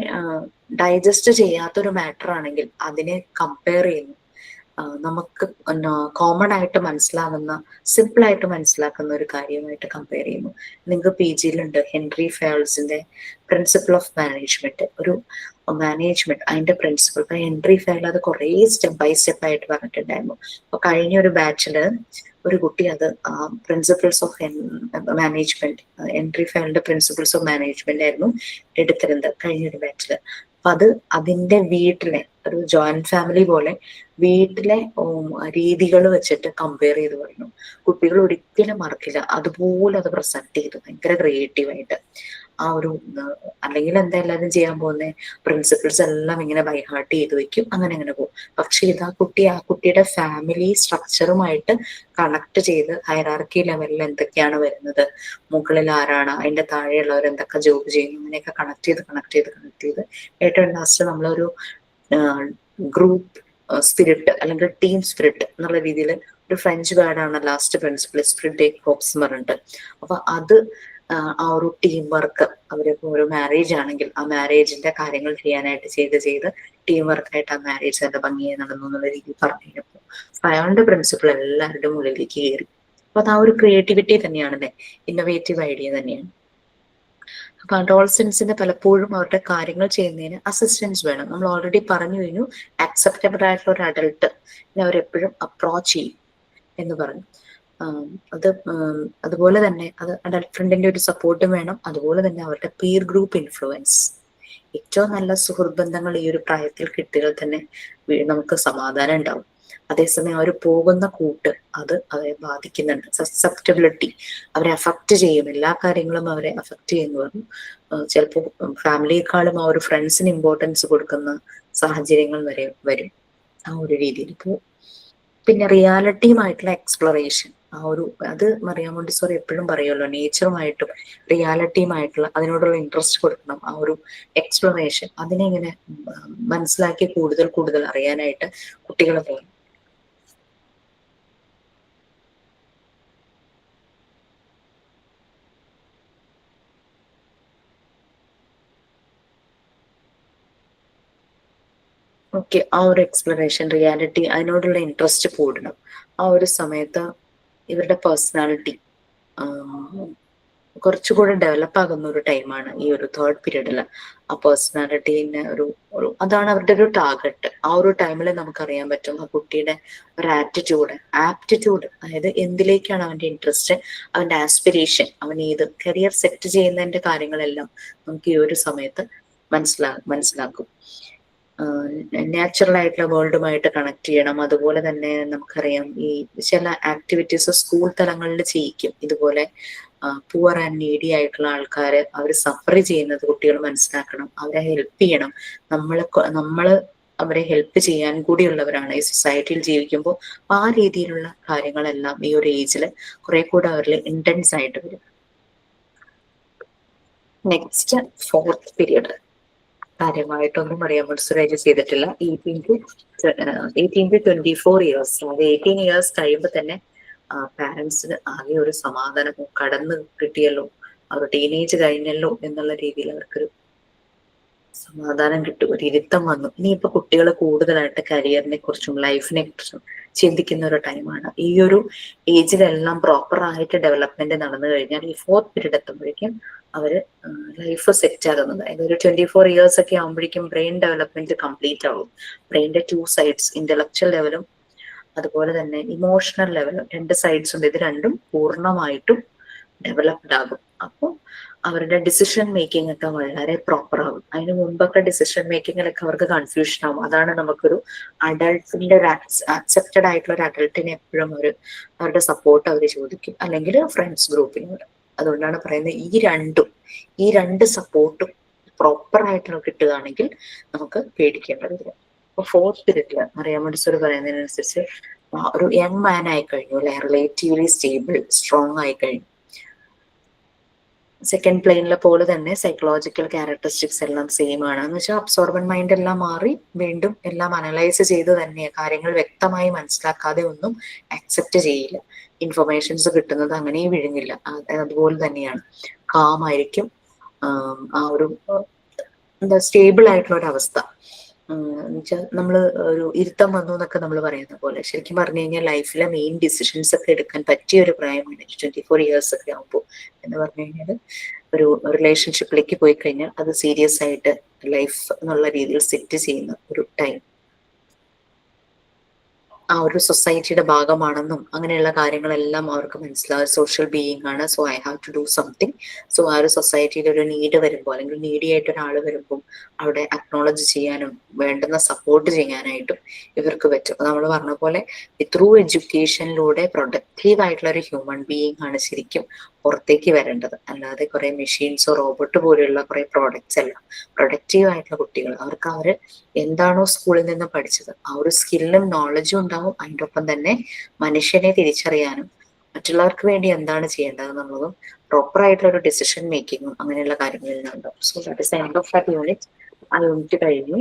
ഡൈജസ്റ്റ് ചെയ്യാത്തൊരു മാറ്റർ ആണെങ്കിൽ അതിനെ കമ്പയർ ചെയ്യുന്നു, നമുക്ക് കോമൺ ആയിട്ട് മനസ്സിലാകുന്ന, സിമ്പിൾ ആയിട്ട് മനസ്സിലാക്കുന്ന ഒരു കാര്യമായിട്ട് കമ്പയർ ചെയ്യുന്നു. നിങ്ങൾക്ക് PGയിലുണ്ട് ഹെൻറി ഫയൽസിന്റെ പ്രിൻസിപ്പിൾ ഓഫ് മാനേജ്മെന്റ്, ഒരു മാനേജ്മെന്റ് അതിന്റെ പ്രിൻസിപ്പിൾ. ഇപ്പൊ ഹെൻറി ഫയൽ അത് കുറെ സ്റ്റെപ്പ് ബൈ സ്റ്റെപ്പ് ആയിട്ട് പറഞ്ഞിട്ടുണ്ടായിരുന്നു. അപ്പൊ കഴിഞ്ഞ ഒരു ബാച്ചില് ഒരു കുട്ടി അത് പ്രിൻസിപ്പിൾസ് ഓഫ് മാനേജ്മെന്റ്, ഹെൻറി ഫയലിന്റെ പ്രിൻസിപ്പിൾസ് ഓഫ് മാനേജ്മെന്റ് ആയിരുന്നു എടുത്തിരുന്നത് കഴിഞ്ഞൊരു ബാച്ചില്. അപ്പൊ അതിന്റെ വീട്ടിലെ ഒരു ജോയിന്റ് ഫാമിലി പോലെ വീട്ടിലെ രീതികൾ വെച്ചിട്ട് കമ്പയർ ചെയ്ത് പറഞ്ഞു. കുട്ടികൾ ഒരിക്കലും മറക്കില്ല, അതുപോലെ അത് പ്രസന്റ് ചെയ്തു ഭയങ്കര ക്രിയേറ്റീവായിട്ട്. ആ ഒരു അല്ലെങ്കിൽ എന്താ എല്ലാവരും ചെയ്യാൻ പോകുന്നത്, പ്രിൻസിപ്പിൾസ് എല്ലാം ഇങ്ങനെ ബൈഹാർട്ട് ചെയ്ത് വെക്കും, അങ്ങനെ പോകും. പക്ഷെ ഇത് ആ കുട്ടിയുടെ ഫാമിലി സ്ട്രക്ചറുമായിട്ട് കണക്ട് ചെയ്ത് ഹൈറാർക്കി ലെവലിൽ എന്തൊക്കെയാണ് വരുന്നത്, മുകളിൽ ആരാണ്, അതിന്റെ താഴെയുള്ളവർ എന്തൊക്കെ ജോബ് ചെയ്യുന്നു, അങ്ങനെയൊക്കെ കണക്ട് ചെയ്ത് ഏറ്റവും ലാസ്റ്റ് നമ്മളൊരു ഗ്രൂപ്പ് സ്പിരിറ്റ് അല്ലെങ്കിൽ ടീം സ്പിരിറ്റ് എന്നുള്ള രീതിയിൽ, ഒരു ഫ്രഞ്ച് വേർഡാണ് last principle, spirit de corps എന്ന് പറഞ്ഞിട്ട്. അപ്പൊ അത് ആ ഒരു ടീം വർക്ക്, അവരിപ്പോ ഒരു മാരേജ് ആണെങ്കിൽ ആ മാരേജിന്റെ കാര്യങ്ങൾ ചെയ്യാനായിട്ട് ചെയ്ത് ടീം വർക്കായിട്ട് ആ മാരേജ് നല്ല ഭംഗിയായി നടന്നു എന്നുള്ള രീതിയിൽ പറഞ്ഞു കഴിഞ്ഞപ്പോൾ അയാളുടെ പ്രിൻസിപ്പിൾ എല്ലാവരുടെ ഉള്ളിലേക്ക് കയറി. അപ്പൊ അത് ആ ഒരു ക്രിയേറ്റിവിറ്റി തന്നെയാണല്ലേ, ഇന്നോവേറ്റീവ് ഐഡിയ തന്നെയാണ്. അപ്പൊ അഡോളസൻസിന് പലപ്പോഴും അവരുടെ കാര്യങ്ങൾ ചെയ്യുന്നതിന് അസിസ്റ്റൻസ് വേണം. നമ്മൾ ഓൾറെഡി പറഞ്ഞു കഴിഞ്ഞു, അക്സെപ്റ്റബിൾ ആയിട്ടുള്ള ഒരു അഡൾട്ട് അവരെപ്പോഴും അപ്രോച്ച് ചെയ്യും എന്ന് പറഞ്ഞു. അതുപോലെ തന്നെ അത് അഡൾട്ട് ഫ്രണ്ടിന്റെ ഒരു സപ്പോർട്ടും വേണം. അതുപോലെ തന്നെ അവരുടെ പീർ ഗ്രൂപ്പ് ഇൻഫ്ലുവൻസ്, ഏറ്റവും നല്ല സുഹൃത്ത് ബന്ധങ്ങൾ ഈ ഒരു പ്രായത്തിൽ കിട്ടിയാൽ തന്നെ നമുക്ക് സമാധാനം ഉണ്ടാവും. അതേസമയം അവർ പോകുന്ന കൂട്ട് അത് അവരെ ബാധിക്കുന്നുണ്ട്. സസെപ്റ്റബിലിറ്റി അവരെ അഫക്റ്റ് ചെയ്യും, എല്ലാ കാര്യങ്ങളും അവരെ അഫക്റ്റ് ചെയ്യുന്നു പറഞ്ഞു. ചിലപ്പോൾ ഫാമിലിയെക്കാളും ആ ഒരു ഫ്രണ്ട്സിന് ഇമ്പോർട്ടൻസ് കൊടുക്കുന്ന സാഹചര്യങ്ങൾ വരെ വരും. ആ ഒരു രീതിയിൽ പോകും. പിന്നെ റിയാലിറ്റിയുമായിട്ടുള്ള എക്സ്പ്ലോറേഷൻ, ആ ഒരു അത് മറിയാം മോണ്ടിസോറി എപ്പോഴും പറയുമല്ലോ, നേച്ചറുമായിട്ടും റിയാലിറ്റിയുമായിട്ടുള്ള അതിനോടുള്ള ഇൻട്രസ്റ്റ് കൊടുക്കണം. ആ ഒരു എക്സ്പ്ലോറേഷൻ അതിനെ ഇങ്ങനെ മനസ്സിലാക്കി കൂടുതൽ കൂടുതൽ അറിയാനായിട്ട് കുട്ടികളെ പോകും. ഓക്കെ, ആ ഒരു എക്സ്പ്ലറേഷൻ റിയാലിറ്റി അതിനോടുള്ള ഇൻട്രസ്റ്റ് കൂടണം. ആ ഒരു സമയത്ത് ഇവരുടെ പേഴ്സണാലിറ്റി കുറച്ചുകൂടെ ഡെവലപ്പ് ആകുന്ന ഒരു ടൈമാണ് ഈ ഒരു തേർഡ് പീരീഡിൽ. ആ പേഴ്സണാലിറ്റീനെ ഒരു അതാണ് അവരുടെ ഒരു ടാർഗറ്റ്. ആ ഒരു ടൈമിൽ നമുക്കറിയാൻ പറ്റും ആ കുട്ടിയുടെ ഒരു ആപ്റ്റിറ്റ്യൂഡ്, അതായത് എന്തിലേക്കാണ് അവന്റെ ഇൻട്രസ്റ്റ്, അവന്റെ ആസ്പിരേഷൻ, അവൻ ഏത് കരിയർ സെറ്റ് ചെയ്യുന്നതിന്റെ കാര്യങ്ങളെല്ലാം നമുക്ക് ഈ ഒരു സമയത്ത് മനസ്സിലാക്കും. നാച്ചുറൽ ആയിട്ടുള്ള വേൾഡുമായിട്ട് കണക്ട് ചെയ്യണം. അതുപോലെ തന്നെ നമുക്കറിയാം ഈ ചില ആക്ടിവിറ്റീസ് സ്കൂൾ തലങ്ങളിൽ ചെയ്യിക്കും. ഇതുപോലെ പുവർ ആൻഡ് നീഡി ആയിട്ടുള്ള ആൾക്കാര് അവർ സഫർ ചെയ്യുന്നത് കുട്ടികൾ മനസ്സിലാക്കണം, അവരെ ഹെൽപ്പ് ചെയ്യണം. നമ്മള് അവരെ ഹെൽപ്പ് ചെയ്യാൻ കൂടിയുള്ളവരാണ് ഈ സൊസൈറ്റിയിൽ ജീവിക്കുമ്പോൾ. ആ രീതിയിലുള്ള കാര്യങ്ങളെല്ലാം ഈ ഒരു ഏജിൽ കുറെ കൂടെ അവരിൽ ഇന്റൻസ് ആയിട്ട് വരും. നെക്സ്റ്റ് ഫോർത്ത് പീരീഡ് കാര്യമായിട്ടൊന്നും അറിയാൻ മോണ്ടിസോറി ചെയ്തിട്ടില്ല. 18 to 24 years, അതായത് 18 years കഴിയുമ്പോൾ തന്നെ പാരന്റ്സിന് ആകെ ഒരു സമാധാനം കടന്ന് കിട്ടിയല്ലോ, അവർ ടീനേജ് കഴിഞ്ഞല്ലോ എന്നുള്ള രീതിയിൽ അവർക്കൊരു സമാധാനം കിട്ടും, ഒരു ഇരുത്തം വന്നു. ഇനിയിപ്പോ കുട്ടികൾ കൂടുതലായിട്ട് കരിയറിനെ കുറിച്ചും ലൈഫിനെ കുറിച്ചും ചിന്തിക്കുന്ന ഒരു ടൈമാണ്. ഈ ഒരു ഏജിലെല്ലാം പ്രോപ്പർ ആയിട്ട് ഡെവലപ്മെന്റ് നടന്നു കഴിഞ്ഞാൽ ഈ ഫോർത്ത് പീരീഡ് എത്തുമ്പോഴേക്കും അവര് ലൈഫ് സെറ്റ് ആകുന്നത്. അതായത് ഒരു 24 years ഒക്കെ ആകുമ്പോഴേക്കും ബ്രെയിൻ ഡെവലപ്മെന്റ് കംപ്ലീറ്റ് ആകും. ബ്രെയിൻ്റെ 2 sides, ഇന്റലക്ച്വൽ ലെവലും അതുപോലെ തന്നെ ഇമോഷണൽ ലെവലും, 2 sides ഉണ്ട്. ഇത് രണ്ടും പൂർണ്ണമായിട്ടും ഡെവലപ്ഡ് ആകും. അപ്പോൾ അവരുടെ ഡിസിഷൻ മേക്കിംഗ് ഒക്കെ വളരെ പ്രോപ്പർ ആകും. അതിന് മുമ്പൊക്കെ ഡിസിഷൻ മേക്കിങ്ങിലൊക്കെ അവർക്ക് കൺഫ്യൂഷൻ ആവും. അതാണ് നമുക്കൊരു അഡൾട്ടിന്റെ ഒരു അക്സെപ്റ്റഡ് ആയിട്ടുള്ള ഒരു അഡൾട്ടിനെ എപ്പോഴും അവരുടെ സപ്പോർട്ട് അവർ ചോദിക്കും, അല്ലെങ്കിൽ ഫ്രണ്ട്സ് ഗ്രൂപ്പിനോട്. അതുകൊണ്ടാണ് പറയുന്നത് ഈ രണ്ട് സപ്പോർട്ടും പ്രോപ്പർ ആയിട്ട് കിട്ടുകയാണെങ്കിൽ നമുക്ക് പേടിക്കേണ്ടതില്ല. അപ്പൊ ഫോർത്ത് പീരീഡില് മറിയാം മോണ്ടിസോറി പറയുന്നതിനനുസരിച്ച് ഒരു യങ് മാൻ ആയി കഴിഞ്ഞു, അല്ലെ, റിലേറ്റീവ്ലി സ്റ്റേബിൾ, സ്ട്രോങ് ആയി കഴിഞ്ഞു. സെക്കൻഡ് പ്ലെയിനിലെ പോലെ തന്നെ സൈക്കോളജിക്കൽ ക്യാരക്ടറിസ്റ്റിക്സ് എല്ലാം സെയിം ആണ്. എന്ന് വെച്ചാൽ അബ്സോർബൻ മൈൻഡ് എല്ലാം മാറി വീണ്ടും എല്ലാം അനലൈസ് ചെയ്ത് തന്നെ കാര്യങ്ങൾ വ്യക്തമായി മനസ്സിലാക്കാതെ ഒന്നും അക്സെപ്റ്റ് ചെയ്യില്ല. ഇൻഫർമേഷൻസ് കിട്ടുന്നത് അങ്ങനെ വിഴുങ്ങില്ല. അതുപോലെ തന്നെയാണ്, കാം ആയിരിക്കും. ആ ഒരു എന്താ സ്റ്റേബിൾ ആയിട്ടുള്ള ഒരു അവസ്ഥ. എന്നുവെച്ചാൽ നമ്മള് ഒരു ഇരുത്തം വന്നു എന്നൊക്കെ നമ്മൾ പറയുന്ന പോലെ ശരിക്കും പറഞ്ഞു കഴിഞ്ഞാൽ ലൈഫിലെ മെയിൻ ഡിസിഷൻസ് ഒക്കെ എടുക്കാൻ പറ്റിയ ഒരു പ്രായമാണ് 24 years ഒക്കെ ആകുമ്പോൾ. എന്ന് പറഞ്ഞു കഴിഞ്ഞാൽ ഒരു റിലേഷൻഷിപ്പിലേക്ക് പോയി കഴിഞ്ഞാൽ അത് സീരിയസ് ആയിട്ട് ലൈഫ് എന്നുള്ള രീതിയിൽ സെറ്റ് ചെയ്യുന്ന ഒരു ടൈം. ആ ഒരു സൊസൈറ്റിയുടെ ഭാഗമാണെന്നും അങ്ങനെയുള്ള കാര്യങ്ങളെല്ലാം അവർക്ക് മനസ്സിലാവും. സോഷ്യൽ ബീയിങ് ആണ്, so I have to do something. സോ ആ ഒരു സൊസൈറ്റിയിൽ ഒരു നീഡ് വരുമ്പോൾ, അല്ലെങ്കിൽ നീഡി ആയിട്ട് ഒരാൾ വരുമ്പോൾ അവിടെ അക്നോളജ് ചെയ്യാനും വേണ്ടുന്ന സപ്പോർട്ട് ചെയ്യാനായിട്ടും ഇവർക്ക് പറ്റും. നമ്മൾ പറഞ്ഞ പോലെ ത്രൂ എഡ്യൂക്കേഷനിലൂടെ പ്രൊഡക്റ്റീവ് ആയിട്ടുള്ള ഒരു ഹ്യൂമൻ ബീയിങ് ആണ് ശരിക്കും പുറത്തേക്ക് വരേണ്ടത്. അല്ലാതെ കുറെ മെഷീൻസോ റോബോട്ട് പോലെയുള്ള കുറെ പ്രോഡക്ട്സ് അല്ല. പ്രൊഡക്റ്റീവ് ആയിട്ടുള്ള കുട്ടികൾ, അവർക്ക് അവര് എന്താണോ സ്കൂളിൽ നിന്ന് പഠിച്ചത് ആ ഒരു സ്കില്ലും നോളജും ഉണ്ടാവും. അതിൻ്റെ ഒപ്പം തന്നെ മനുഷ്യനെ തിരിച്ചറിയാനും മറ്റുള്ളവർക്ക് വേണ്ടി എന്താണ് ചെയ്യേണ്ടത് എന്നുള്ളതും പ്രോപ്പർ ആയിട്ടുള്ള ഒരു ഡിസിഷൻ മേക്കിങ്ങും അങ്ങനെയുള്ള കാര്യങ്ങളിൽ ഉണ്ടാവും. So that is the end of that unit. ആ യൂണിറ്റ് കഴിഞ്ഞു.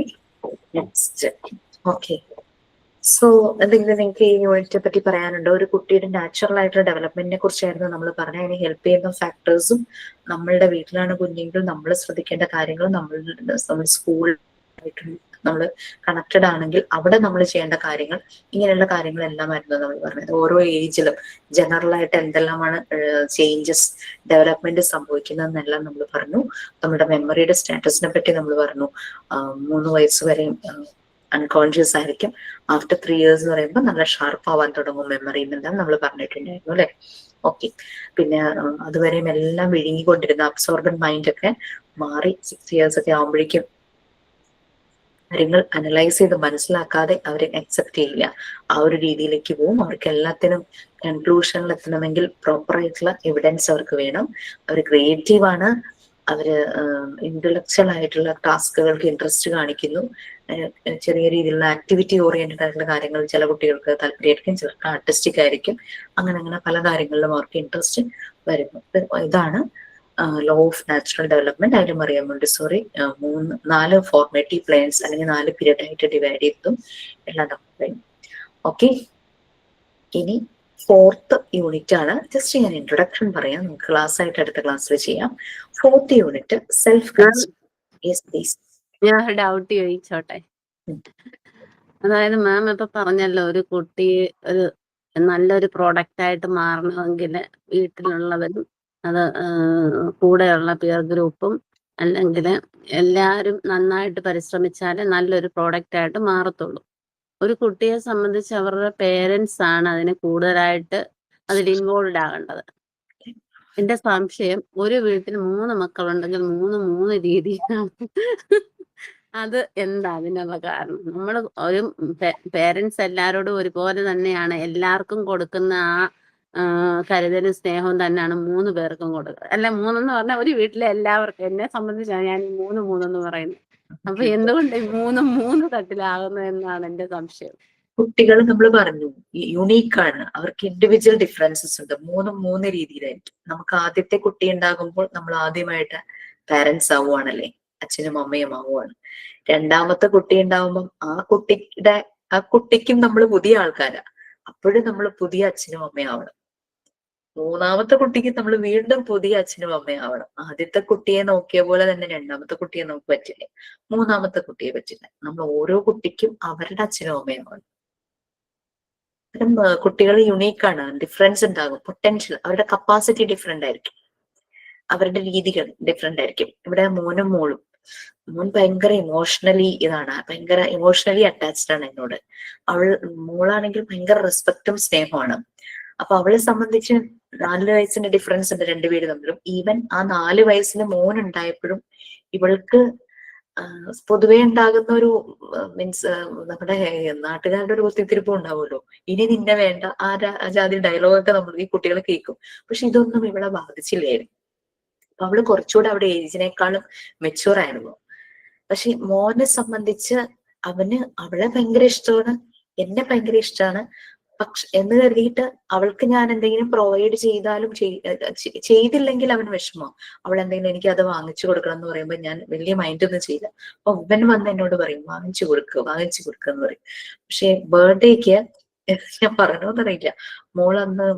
Next okay. സോ എന്തെങ്കിലും നിങ്ങൾക്ക് ഈ യൂണിറ്റിനെ പറ്റി പറയാനുണ്ടോ? ഒരു കുട്ടിയുടെ നാച്ചുറൽ ആയിട്ടുള്ള ഡെവലപ്മെന്റിനെ കുറിച്ചായിരുന്നു നമ്മൾ പറഞ്ഞത്. അതിനെ ഹെൽപ്പ് ചെയ്യുന്ന ഫാക്ടേഴ്സും, നമ്മളുടെ വീട്ടിലാണ് കുഞ്ഞെങ്കിൽ നമ്മൾ ശ്രദ്ധിക്കേണ്ട കാര്യങ്ങളും, നമ്മൾ സ്കൂളായിട്ട് നമ്മൾ കണക്റ്റഡ് ആണെങ്കിൽ അവിടെ നമ്മൾ ചെയ്യേണ്ട കാര്യങ്ങൾ, ഇങ്ങനെയുള്ള കാര്യങ്ങളെല്ലാം ആയിരുന്നു നമ്മൾ പറഞ്ഞത്. ഓരോ ഏജിലും ജനറൽ ആയിട്ട് എന്തെല്ലാമാണ് ചേഞ്ചസ് ഡെവലപ്മെന്റ് സംഭവിക്കുന്നതെന്നെല്ലാം നമ്മൾ പറഞ്ഞു. നമ്മുടെ മെമ്മറിയുടെ സ്റ്റാറ്റസിനെ പറ്റി നമ്മൾ പറഞ്ഞു. 3 വയസ്സ് വരെ അൺകോൺഷ്യസ് ആയിരിക്കും. ആഫ്റ്റർ 3 years എന്ന് പറയുമ്പോൾ നല്ല ഷാർപ്പ് ആവാൻ തുടങ്ങും മെമ്മറി എന്നെല്ലാം നമ്മൾ പറഞ്ഞിട്ടുണ്ടായിരുന്നു, അല്ലെ? ഓക്കെ. പിന്നെ അതുവരെയും എല്ലാം വിഴുങ്ങിക്കൊണ്ടിരുന്ന അബ്സോർബൻ മൈൻഡ് ഒക്കെ മാറി 6 years ഒക്കെ ആകുമ്പോഴേക്കും കാര്യങ്ങൾ അനലൈസ് ചെയ്ത് മനസ്സിലാക്കാതെ അവർ അക്സെപ്റ്റ് ചെയ്യില്ല. ആ ഒരു രീതിയിലേക്ക് പോകും. അവർക്ക് എല്ലാത്തിനും കൺക്ലൂഷനിൽ എത്തണമെങ്കിൽ പ്രോപ്പർ ആയിട്ടുള്ള എവിഡൻസ് അവർക്ക് വേണം. അവർ ക്രിയേറ്റീവ് ആണ്, അവര് ഇന്റലക്ച്വൽ ആയിട്ടുള്ള ടാസ്കുകൾക്ക് ഇൻട്രസ്റ്റ് കാണിക്കുന്നു. ചെറിയ രീതിയിലുള്ള ആക്ടിവിറ്റി ഓറിയന്റഡ് ആയിട്ടുള്ള കാര്യങ്ങൾ ചില കുട്ടികൾക്ക് താല്പര്യമായിരിക്കും, ചിലർക്ക് ആർട്ടിസ്റ്റിക് ആയിരിക്കും. അങ്ങനെ പല കാര്യങ്ങളിലും അവർക്ക് ഇൻട്രസ്റ്റ് വരുന്നു. ഇതാണ് ലോ ഓഫ് നാച്ചുറൽ ഡെവലപ്മെന്റ്. അതിലും അറിയാൻ മോണ്ടിസോറി 4 ഫോർമേറ്റീവ് പ്ലാൻസ് അല്ലെങ്കിൽ 4 പീരിയഡ് ആയിട്ട് ഡിവൈഡ് ചെയ്തതും എല്ലാം നമുക്ക്. ഓക്കെ, ഇനി 4th യൂണിറ്റ് ആണ്. ജസ്റ്റ് ഞാൻ ഇൻട്രൊഡക്ഷൻ പറയാം, നമുക്ക് ക്ലാസ് ആയിട്ട് അടുത്ത ക്ലാസ്സിൽ ചെയ്യാം. 4th unit self concept. ഞാൻ ഒരു ഡൗട്ട് ചോദിച്ചോട്ടെ? അതായത് മാം ഇപ്പൊ പറഞ്ഞല്ലോ, ഒരു കുട്ടി ഒരു നല്ലൊരു പ്രോഡക്റ്റ് ആയിട്ട് മാറണമെങ്കിൽ വീട്ടിലുള്ളവരും അത് കൂടെയുള്ള പിയർ ഗ്രൂപ്പും അല്ലെങ്കിൽ എല്ലാവരും നന്നായിട്ട് പരിശ്രമിച്ചാലേ നല്ലൊരു പ്രോഡക്റ്റ് ആയിട്ട് മാറത്തുള്ളൂ. ഒരു കുട്ടിയെ സംബന്ധിച്ച് അവരുടെ പേരൻസ് ആണ് അതിന് കൂടുതലായിട്ട് അതിൽ ഇൻവോൾവ് ആകേണ്ടത്. എന്റെ സംശയം, ഒരു വീട്ടിൽ 3 മക്കളുണ്ടെങ്കിൽ 3 രീതിയിലാണ്. അത് എന്താ അതിനുള്ള കാരണം? നമ്മൾ ഒരു പേരൻസ് എല്ലാവരോടും ഒരുപോലെ തന്നെയാണ്, എല്ലാവർക്കും കൊടുക്കുന്ന ആ കരുതലും സ്നേഹവും തന്നെയാണ് 3 പേർക്കും കൊടുക്കുന്നത്. അല്ല, 3 എന്ന് പറഞ്ഞാൽ ഒരു വീട്ടിലെ എല്ലാവർക്കും. എന്നെ സംബന്ധിച്ചാണ് ഞാൻ 3 എന്ന് പറയുന്നത്. അപ്പൊ എന്തുകൊണ്ട് 3 തട്ടിലാകുന്നു എന്നാണ് എന്റെ സംശയം. കുട്ടികൾ നമ്മൾ പറഞ്ഞു യുണീക്കാണ്, അവർക്ക് ഇൻഡിവിജ്വൽ ഡിഫറൻസസ് ഉണ്ട്. 3 രീതിയിലായിരിക്കും. നമുക്ക് ആദ്യത്തെ കുട്ടി ഉണ്ടാകുമ്പോൾ നമ്മൾ ആദ്യമായിട്ട് പാരന്റ്സ് ആവുകയാണല്ലേ, അച്ഛനും അമ്മയും ആവുകയാണ്. രണ്ടാമത്തെ കുട്ടി ഉണ്ടാവുമ്പം ആ കുട്ടിക്കും നമ്മൾ പുതിയ ആൾക്കാരാ, അപ്പോഴും നമ്മൾ പുതിയ അച്ഛനും അമ്മയും ആവണം. 3ാമത്തെ കുട്ടിക്ക് നമ്മൾ വീണ്ടും പുതിയ അച്ഛനും അമ്മയും ആവണം. ആദ്യത്തെ കുട്ടിയെ നോക്കിയ പോലെ തന്നെ 2ാമത്തെ കുട്ടിയെ നമുക്ക് പറ്റില്ല, 3ാമത്തെ കുട്ടിയെ പറ്റില്ല. നമ്മൾ ഓരോ കുട്ടിക്കും അവരുടെ അച്ഛനും അമ്മയും ആവണം. കുട്ടികൾ യുണീക്കാണ്, ഡിഫറൻസ് ഉണ്ടാകും, പൊട്ടൻഷ്യൽ, അവരുടെ കപ്പാസിറ്റി ഡിഫറെന്റ് ആയിരിക്കും, അവരുടെ രീതികൾ ഡിഫറെന്റ് ആയിരിക്കും. ഇവിടെ മോനും മോളും, മോൻ ഭയങ്കര ഇമോഷണലി ഭയങ്കര ഇമോഷണലി അറ്റാച്ച്ഡ് ആണ് എന്നോട്. മോളാണെങ്കിൽ ഭയങ്കര റെസ്പെക്റ്റും സ്നേഹമാണ്. അപ്പൊ അവളെ സംബന്ധിച്ച് 4 വയസ്സിന്റെ ഡിഫറൻസ് ഉണ്ട് 2 പേര് തമ്മിലും. ഈവൻ ആ 4 വയസ്സിന് മോൻ ഉണ്ടായപ്പോഴും ഇവൾക്ക് പൊതുവെ ഉണ്ടാകുന്ന ഒരു മീൻസ് നമ്മുടെ നാട്ടുകാരുടെ ഒരു കുത്തിത്തിരിപ്പ് ഉണ്ടാവുമല്ലോ, ഇനി നിന്നെ വേണ്ട, ആ ജാതി ഡയലോഗൊക്കെ നമ്മൾ ഈ കുട്ടികൾ കേൾക്കും. പക്ഷെ ഇതൊന്നും ഇവളെ ബാധിച്ചില്ലായിരുന്നു. അപ്പൊ അവള് കുറച്ചുകൂടെ അവിടെ ഏജിനേക്കാളും മെച്യൂർ ആയിരുന്നു. പക്ഷെ മോനെ സംബന്ധിച്ച് അവളെ ഭയങ്കര ഇഷ്ടമാണ്, എന്നെ ഭയങ്കര ഇഷ്ടമാണ്. എന്ന് കരുതിയിട്ട് അവൾക്ക് ഞാൻ എന്തെങ്കിലും പ്രൊവൈഡ് ചെയ്താലും ചെയ്തില്ലെങ്കിൽ അവന് വിഷമോ. അവൾ എന്തെങ്കിലും എനിക്ക് അത് വാങ്ങിച്ചു കൊടുക്കണം എന്ന് പറയുമ്പോൾ ഞാൻ വലിയ മൈൻഡൊന്നും ചെയ്യില്ല. അപ്പൊ ഇവൻ വന്ന് എന്നോട് പറയും വാങ്ങിച്ചു കൊടുക്കുക എന്ന് പറയും. പക്ഷെ ബർത്ത്ഡേക്ക് ഞാൻ പറഞ്ഞോന്നറിയില്ല, മോളന്ന്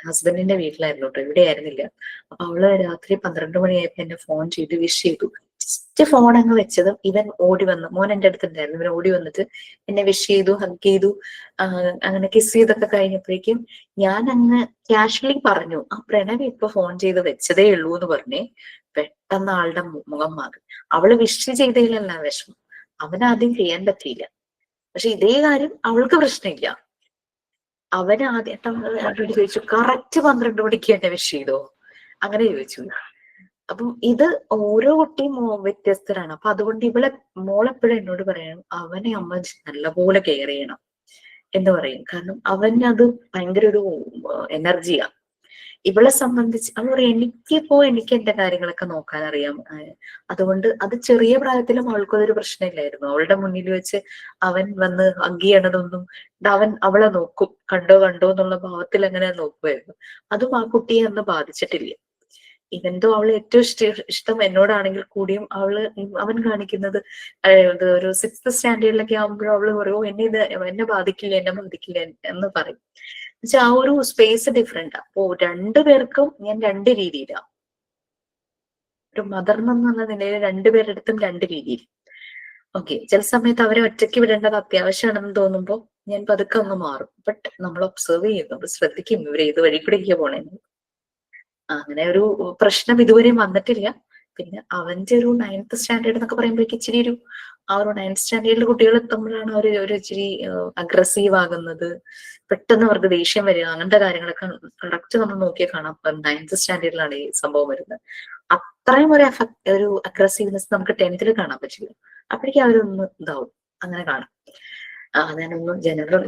ഹസ്ബൻഡിന്റെ വീട്ടിലായിരുന്നു കേട്ടോ, ഇവിടെ ആയിരുന്നില്ല. അപ്പൊ അവള് രാത്രി 12 മണിയായപ്പോ എന്നെ ഫോൺ ചെയ്ത് വിഷ് ചെയ്തു. ജസ്റ്റ് ഫോൺ അങ്ങ് വെച്ചതും ഇവൻ ഓടി വന്നു, മോൻ എന്റെ അടുത്തുണ്ടായിരുന്നു, ഇവൻ ഓടി വന്നിട്ട് എന്നെ വിഷ് ചെയ്തു, ഹഗ് ചെയ്തു, അങ്ങനെ കിസ് ചെയ്തൊക്കെ കഴിഞ്ഞപ്പോഴേക്കും ഞാൻ അങ്ങ് കാഷ്വലി പറഞ്ഞു, ആ പ്രണവ് ഇപ്പൊ ഫോൺ ചെയ്ത് വെച്ചതേ ഉള്ളൂ എന്ന് പറഞ്ഞേ. പെട്ടെന്ന് ആളുടെ മുഖം മാറി. അവള് വിഷ് ചെയ്തതിലല്ല വിഷമം, അവനാദ്യം ചെയ്യാൻ പറ്റിയില്ല. പക്ഷെ ഇതേ കാര്യം അവൾക്ക് പ്രശ്നമില്ല. അവന് ആദ്യം ചോദിച്ചു, കറക്റ്റ് 12 മണിക്ക് എന്നെ വിഷ് ചെയ്തോ, അങ്ങനെ ചോദിച്ചു. അപ്പം ഇത് ഓരോ കുട്ടിയും വ്യത്യസ്തരാണ്. അപ്പൊ അതുകൊണ്ട് മോളെപ്പോഴും എന്നോട് പറയണം, അവനെ അമ്മ നല്ലപോലെ കെയർ ചെയ്യണം എന്ന് പറയും. കാരണം അവനത് ഭയങ്കര ഒരു എനർജിയാ. ഇവളെ സംബന്ധിച്ച് അവൾ പറയും, എനിക്ക് എന്റെ കാര്യങ്ങളൊക്കെ നോക്കാൻ അറിയാം. അതുകൊണ്ട് അത് ചെറിയ പ്രായത്തിലും അവൾക്കതൊരു പ്രശ്നമില്ലായിരുന്നു. അവളുടെ മുന്നിൽ വെച്ച് അവൻ വന്ന് ഹഗ് ചെയ്യണതൊന്നും അവളെ നോക്കും, കണ്ടോ എന്നുള്ള ഭാവത്തിൽ അങ്ങനെ നോക്കുമായിരുന്നു. അതും ആ കുട്ടിയെ അന്ന് ബാധിച്ചിട്ടില്ല. ഇവന്തോ അവള് ഏറ്റവും ഇഷ്ടം എന്നോടാണെങ്കിൽ കൂടിയും അവൻ കാണിക്കുന്നത് ഒരു 6th സ്റ്റാൻഡേർഡിലൊക്കെ ആകുമ്പോഴും അവള് പറയും, എന്നെ ബാധിക്കില്ല എന്ന് പറയും. എന്നുവെച്ചാൽ ആ ഒരു സ്പേസ് ഡിഫറെന്റ്. അപ്പോ 2 പേർക്കും ഞാൻ 2 രീതിയിലാണ്. ഒരു മദർ എന്നുള്ള നിലയിൽ 2 പേരുടെ അടുത്തും 2 രീതിയിൽ. ഓക്കെ, ചില സമയത്ത് അവരെ ഒറ്റയ്ക്ക് വിടേണ്ടത് അത്യാവശ്യമാണെന്ന് തോന്നുമ്പോൾ ഞാൻ പതുക്കെ അങ്ങ് മാറും. ബട്ട് നമ്മൾ ഒബ്സർവ് ചെയ്യും, നമ്മൾ ശ്രദ്ധിക്കും ഇവര് ഏത് വഴി കൂടെ പോണേന്ന്. അങ്ങനെ ഒരു പ്രശ്നം ഇതുവരെയും വന്നിട്ടില്ല. പിന്നെ അവന്റെ ഒരു 9th സ്റ്റാൻഡേർഡ് എന്നൊക്കെ പറയുമ്പോഴേക്ക് ഇച്ചിരി ആ ഒരു 9th സ്റ്റാൻഡേർഡിൽ കുട്ടികൾ എത്തുമ്പോഴാണ് ഒരു ഇച്ചിരി അഗ്രസീവ് ആകുന്നത്, പെട്ടെന്ന് അവർക്ക് ദേഷ്യം വരിക, അങ്ങനത്തെ കാര്യങ്ങളൊക്കെ കറക്റ്റ് നമ്മൾ നോക്കിയാൽ കാണാം. 9th സ്റ്റാൻഡേർഡിലാണ് ഈ സംഭവം വരുന്നത്. അത്രയും ഒരു അഗ്രസീവ്നെസ് നമുക്ക് 10th കാണാൻ പറ്റില്ല. അപ്പോഴേക്കും അവരൊന്ന് ഇതാവും. അങ്ങനെ കാണാം. ഞാനൊന്നും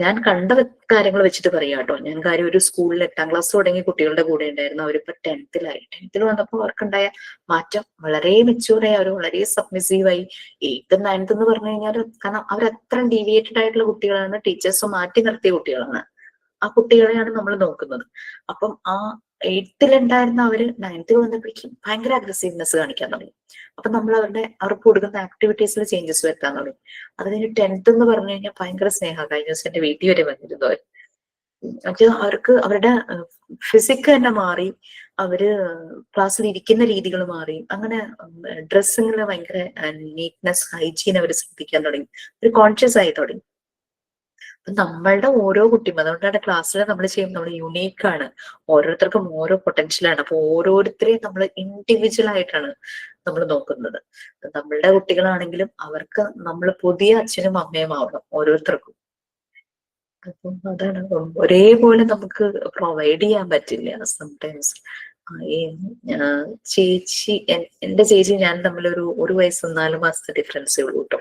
ഞാൻ കണ്ട കാര്യങ്ങൾ വെച്ചിട്ട് പറയാം കേട്ടോ. ഞാൻ കാര്യം ഒരു സ്കൂളിൽ 8ാം ക്ലാസ് തുടങ്ങി കുട്ടികളുടെ കൂടെ ഉണ്ടായിരുന്നു. അവരിപ്പോ 10th വന്നപ്പോൾ അവർക്കുണ്ടായ മാറ്റം വളരെ മെച്യൂറായി, അവർ വളരെ സബ്മിസീവായി. 8th 9th എന്ന് പറഞ്ഞു കഴിഞ്ഞാൽ, കാരണം അവരത്ര ഡീവിയേറ്റഡ് ആയിട്ടുള്ള കുട്ടികളാണ്, ടീച്ചേഴ്സ് മാറ്റി നിർത്തിയ കുട്ടികളാണ്. ആ കുട്ടികളെയാണ് നമ്മൾ നോക്കുന്നത്. അപ്പം ആ 8th ഉണ്ടായിരുന്ന അവര് 9th വന്നപ്പോഴേക്കും ഭയങ്കര അഗ്രസീവ്നെസ് കാണിക്കാൻ തുടങ്ങി. അപ്പൊ നമ്മൾ അവർക്ക് കൊടുക്കുന്ന ആക്ടിവിറ്റീസിൽ ചേഞ്ചസ് വരുത്താൻ തുടങ്ങി. അത് കഴിഞ്ഞ് 10th എന്ന് പറഞ്ഞു കഴിഞ്ഞാൽ ഭയങ്കര സ്നേഹം. കഴിഞ്ഞ ദിവസം എന്റെ വീട്ടിൽ വരെ വന്നിരുന്നു അവർ. മറ്റേ അവർക്ക് അവരുടെ ഫിസിക് തന്നെ മാറി, അവര് ക്ലാസ്സിൽ ഇരിക്കുന്ന രീതികൾ മാറി, അങ്ങനെ ഡ്രസ്സിങ്ങിൽ ഭയങ്കര നീറ്റ്നെസ്, ഹൈജീൻ അവർ ശ്രദ്ധിക്കാൻ തുടങ്ങി, ഒരു കോൺഷ്യസ് ആയി തുടങ്ങി. നമ്മളുടെ ഓരോ കുട്ടിയും, അതുകൊണ്ടാണ് ക്ലാസ്സിൽ നമ്മൾ ചെയ്യുമ്പോൾ നമ്മൾ യുണീക്കാണ്, ഓരോരുത്തർക്കും ഓരോ പൊട്ടൻഷ്യലാണ്. അപ്പൊ ഓരോരുത്തരെയും നമ്മൾ ഇൻഡിവിജ്വൽ ആയിട്ടാണ് നമ്മൾ നോക്കുന്നത്. നമ്മളുടെ കുട്ടികളാണെങ്കിലും അവർക്ക് നമ്മൾ പുതിയ അച്ഛനും അമ്മയും ആവണം ഓരോരുത്തർക്കും. അപ്പം അതാണ്, ഒരേപോലെ നമുക്ക് പ്രൊവൈഡ് ചെയ്യാൻ പറ്റില്ല സംടൈംസ്. ചേച്ചി, എന്റെ ചേച്ചി ഞാൻ തമ്മിലൊരു 1 വയസ്സും 4 മാസത്തെ ഡിഫറൻസേ ഉള്ളൂ കേട്ടോ.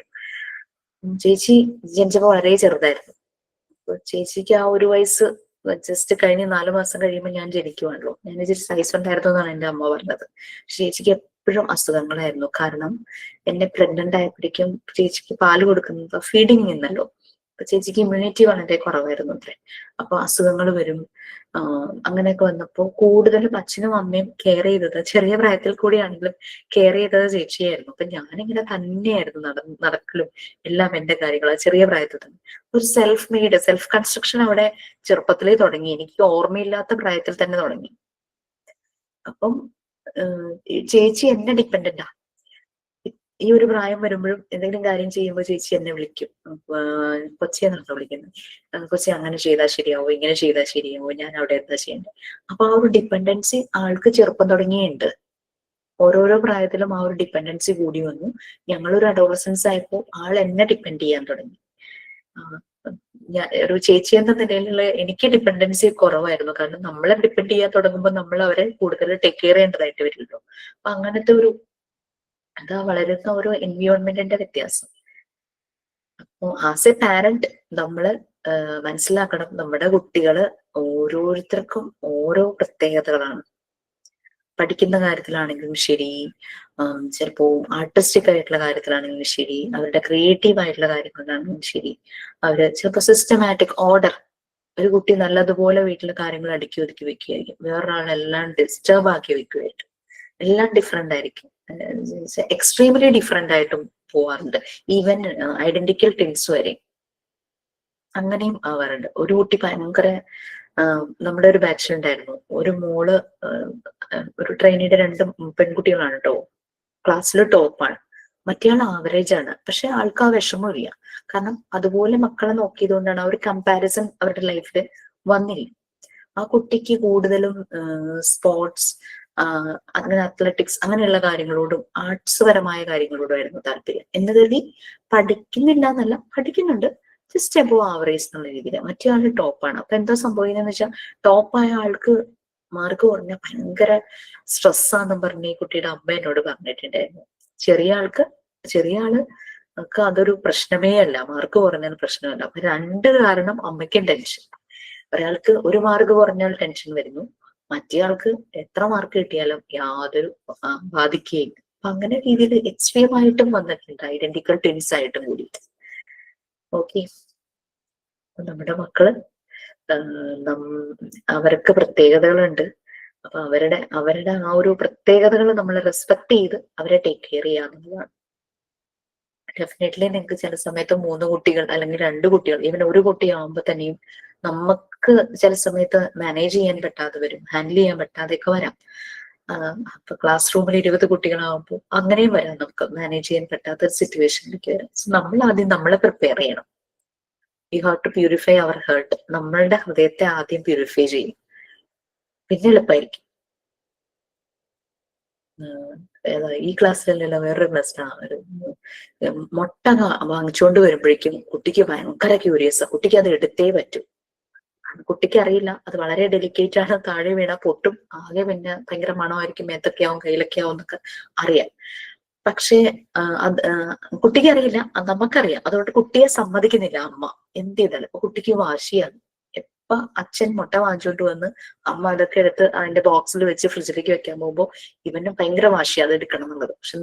ചേച്ചി ജനിച്ചപ്പോ വളരെ ചെറുതായിരുന്നു. ചേച്ചിക്ക് ആ 1 വയസ്സ് ജസ്റ്റ് കഴിഞ്ഞ് 4 മാസം കഴിയുമ്പോൾ ഞാൻ ജനിക്കുവാണല്ലോ. ഞാൻ ഇച്ചിരി സൈസ് ഉണ്ടായിരുന്നു എന്നാണ് എന്റെ അമ്മ പറഞ്ഞത്. ചേച്ചിക്ക് എപ്പോഴും അസുഖങ്ങളായിരുന്നു. കാരണം എന്നെ പ്രഗ്നന്റ് ആയപ്പോഴേക്കും ചേച്ചിക്ക് പാല് കൊടുക്കുന്നത് ഫീഡിങ് നിന്നല്ലോ. അപ്പൊ ചേച്ചിക്ക് ഇമ്മ്യൂണിറ്റി വളരെ കുറവായിരുന്നു അത്രേ. അപ്പൊ അസുഖങ്ങൾ വരും. അങ്ങനെയൊക്കെ വന്നപ്പോ കൂടുതലും അച്ഛനും അമ്മയും കെയർ ചെയ്തത്, ചെറിയ പ്രായത്തിൽ കൂടിയാണെങ്കിലും കെയർ ചെയ്തത് ചേച്ചിയായിരുന്നു. അപ്പൊ ഞാനിങ്ങനെ തന്നെയായിരുന്നു നടക്കലും എല്ലാം എന്റെ കാര്യങ്ങൾ ചെറിയ പ്രായത്തിൽ തന്നെ. ഒരു സെൽഫ് കൺസ്ട്രക്ഷൻ അവിടെ ചെറുപ്പത്തിലേ തുടങ്ങി, എനിക്ക് ഓർമ്മയില്ലാത്ത പ്രായത്തിൽ തന്നെ തുടങ്ങി. അപ്പം ചേച്ചി എന്നെ ഡിപ്പെൻഡന്റാ. ഈ ഒരു പ്രായം വരുമ്പോഴും എന്തെങ്കിലും കാര്യം ചെയ്യുമ്പോൾ ചേച്ചി എന്നെ വിളിക്കും. കൊച്ചിയെ നടന്നു വിളിക്കുന്നത്, കൊച്ചി അങ്ങനെ ചെയ്താൽ ശരിയാവോ, ഇങ്ങനെ ചെയ്താൽ ശരിയാവോ, ഞാൻ അവിടെ എന്താ ചെയ്യേണ്ടത്. അപ്പൊ ആ ഒരു ഡിപ്പെൻഡൻസി ആൾക്ക് ചെറുപ്പം തുടങ്ങിയുണ്ട്. ഓരോരോ പ്രായത്തിലും ആ ഒരു ഡിപ്പെൻഡൻസി കൂടി വന്നു. ഞങ്ങളൊരു അഡോളസൻസ് ആയപ്പോൾ ആൾ എന്നെ ഡിപ്പെൻഡ് ചെയ്യാൻ തുടങ്ങി. ഒരു ചേച്ചി എന്ന നിലയിലുള്ള എനിക്ക് ഡിപ്പെൻഡൻസി കുറവായിരുന്നു. കാരണം നമ്മളെ ഡിപ്പെൻഡ് ചെയ്യാൻ തുടങ്ങുമ്പോൾ നമ്മൾ അവരെ കൂടുതൽ ടേക്ക് കെയർ ചെയ്യേണ്ടതായിട്ട് വരുമല്ലോ. അപ്പൊ അങ്ങനത്തെ ഒരു അതാ വളരുന്ന ഓരോ എൻവിയോൺമെന്റിന്റെ വ്യത്യാസം. അപ്പൊ ആസ് എ പാരന്റ് നമ്മള് മനസ്സിലാക്കണം, നമ്മുടെ കുട്ടികള് ഓരോരുത്തർക്കും ഓരോ പ്രത്യേകതകളാണ്. പഠിക്കുന്ന കാര്യത്തിലാണെങ്കിലും ശരി, ചിലപ്പോ ആർട്ടിസ്റ്റിക് ആയിട്ടുള്ള കാര്യത്തിലാണെങ്കിലും ശരി, അവരുടെ ക്രിയേറ്റീവ് ആയിട്ടുള്ള കാര്യങ്ങളിലാണെങ്കിലും ശരി, അവര് ചിലപ്പോ സിസ്റ്റമാറ്റിക് ഓർഡർ, ഒരു കുട്ടി നല്ലതുപോലെ വീട്ടിലെ കാര്യങ്ങൾ അടുക്കി ഒതുക്കി വെക്കുകയായിരിക്കും, വേറൊരാളെല്ലാം ഡിസ്റ്റർബ് ആക്കി വെക്കുകയായിരിക്കും. എല്ലാം ഡിഫറെന്റ് ആയിരിക്കും, എക്സ്ട്രീംലി ഡിഫറെന്റ് ആയിട്ടും പോവാറുണ്ട്. ഈവൻ ഐഡന്റിക്കൽ ട്വിൻസ് വരെ അങ്ങനെയും ആവാറുണ്ട്. ഒരു കുട്ടി ഭയങ്കര, നമ്മുടെ ഒരു ബാച്ചിൽ ഉണ്ടായിരുന്നു ഒരു മോള്, ഒരു ട്രെയിനിയുടെ 2 പെൺകുട്ടികളാണ് കേട്ടോ. ക്ലാസ്സിൽ ടോപ്പാണ്, മറ്റേയാൾ ആവറേജ് ആണ്. പക്ഷെ ആൾക്ക് ആ വിഷമമില്ല. കാരണം അതുപോലെ മക്കളെ നോക്കിയത് കൊണ്ടാണ് ആ ഒരു കമ്പാരിസൺ അവരുടെ ലൈഫിൽ വന്നില്ല. ആ കുട്ടിക്ക് കൂടുതലും സ്പോർട്സ്, അങ്ങനെ അത്ലറ്റിക്സ് അങ്ങനെയുള്ള കാര്യങ്ങളോടും ആർട്സ് പരമായ കാര്യങ്ങളോടും ആയിരുന്നു താല്പര്യം. എന്ന് കരുതി പഠിക്കുന്നില്ല എന്നല്ല, പഠിക്കുന്നുണ്ട്, ജസ്റ്റ് അബോവ് ആവറേജ് എന്നുള്ള രീതിയിൽ. മറ്റേ ആള് ടോപ്പാണ്. അപ്പൊ എന്താ സംഭവിക്കുന്നതെന്ന് വെച്ചാൽ, ടോപ്പായ ആൾക്ക് മാർക്ക് കുറഞ്ഞ ഭയങ്കര സ്ട്രെസ്സാന്നും പറഞ്ഞ് ഈ കുട്ടിയുടെ അമ്മ എന്നോട് പറഞ്ഞിട്ടുണ്ടായിരുന്നു. ചെറിയ ആൾക്ക് അതൊരു പ്രശ്നമേ അല്ല, മാർക്ക് കുറഞ്ഞാൽ പ്രശ്നമല്ല. അപ്പൊ 2 കാരണം അമ്മയ്ക്കും ടെൻഷൻ. ഒരാൾക്ക് 1 മാർക്ക് കുറഞ്ഞാൽ ടെൻഷൻ വരുന്നു, മറ്റേ ആൾക്ക് എത്ര മാർക്ക് കിട്ടിയാലും യാതൊരു ബാധിക്കുകയില്ല. അപ്പൊ അങ്ങനെ രീതിയിൽ എക്സ്ട്രീമായിട്ടും വന്നിട്ടുണ്ട്, ഐഡന്റിക്കൽ ട്വിൻസ് ആയിട്ടും കൂടിയിട്ട്. ഓക്കെ, നമ്മുടെ മക്കള് അവർക്ക് പ്രത്യേകതകളുണ്ട്. അപ്പൊ അവരുടെ ആ ഒരു പ്രത്യേകതകൾ നമ്മൾ റെസ്പെക്ട് ചെയ്ത് അവരെ ടേക്ക് കെയർ ചെയ്യാവുന്നതാണ്. ഡെഫിനറ്റ്ലി നിങ്ങൾക്ക് ചില സമയത്ത് 3 കുട്ടികൾ അല്ലെങ്കിൽ 2 കുട്ടികൾ, ഈവൻ 1 കുട്ടിയാവുമ്പോ തന്നെയും നമുക്ക് ചില സമയത്ത് മാനേജ് ചെയ്യാൻ പറ്റാതെ വരും, ഹാൻഡിൽ ചെയ്യാൻ പറ്റാതെയൊക്കെ വരാം. അപ്പൊ ക്ലാസ് റൂമിൽ 20 കുട്ടികളാവുമ്പോൾ അങ്ങനെയും വരാം, നമുക്ക് മാനേജ് ചെയ്യാൻ പറ്റാത്ത ഒരു സിറ്റുവേഷനിലേക്ക് വരാം. നമ്മൾ ആദ്യം നമ്മളെ പ്രിപ്പയർ ചെയ്യണം. You have to purify our heart. നമ്മളുടെ ഹൃദയത്തെ ആദ്യം പ്യൂരിഫൈ ചെയ്യും, പിന്നെ എളുപ്പമായിരിക്കും. ഈ ക്ലാസ്സിലല്ല, വേറൊരു ക്ലാസ്സിലാണ് മുട്ട വാങ്ങിച്ചുകൊണ്ട് വരുമ്പോഴേക്കും കുട്ടിക്ക് ഭയങ്കര ക്യൂരിയസ്. കുട്ടിക്ക് അത് എടുത്തേ പറ്റൂ. കുട്ടിക്ക് അറിയില്ല അത് വളരെ ഡെലിക്കേറ്റ് ആണ്, താഴെ വീണ പൊട്ടും, ആകെ പിന്നെ ഭയങ്കര മണമായിരിക്കും, മേത്തൊക്കെയാവും കയ്യിലൊക്കെ ആവും എന്നൊക്കെ അറിയാം. പക്ഷേ അത് കുട്ടിക്ക് അറിയില്ല, അത് നമുക്കറിയാം. അതുകൊണ്ട് കുട്ടിയെ സമ്മതിക്കുന്നില്ല അമ്മ. എന്ത് ചെയ്താലും ഇപ്പൊ കുട്ടിക്ക് വാശിയാണ്. എപ്പ അച്ഛൻ മുട്ട വാങ്ങിച്ചോണ്ട് വന്ന് അമ്മ അതൊക്കെ എടുത്ത് അതിന്റെ ബോക്സിൽ വെച്ച് ഫ്രിഡ്ജിലേക്ക് വെക്കാൻ പോകുമ്പോ ഇവന് ഭയങ്കര വാശിയാ അത് എടുക്കണം എന്നുള്ളത്. പക്ഷെ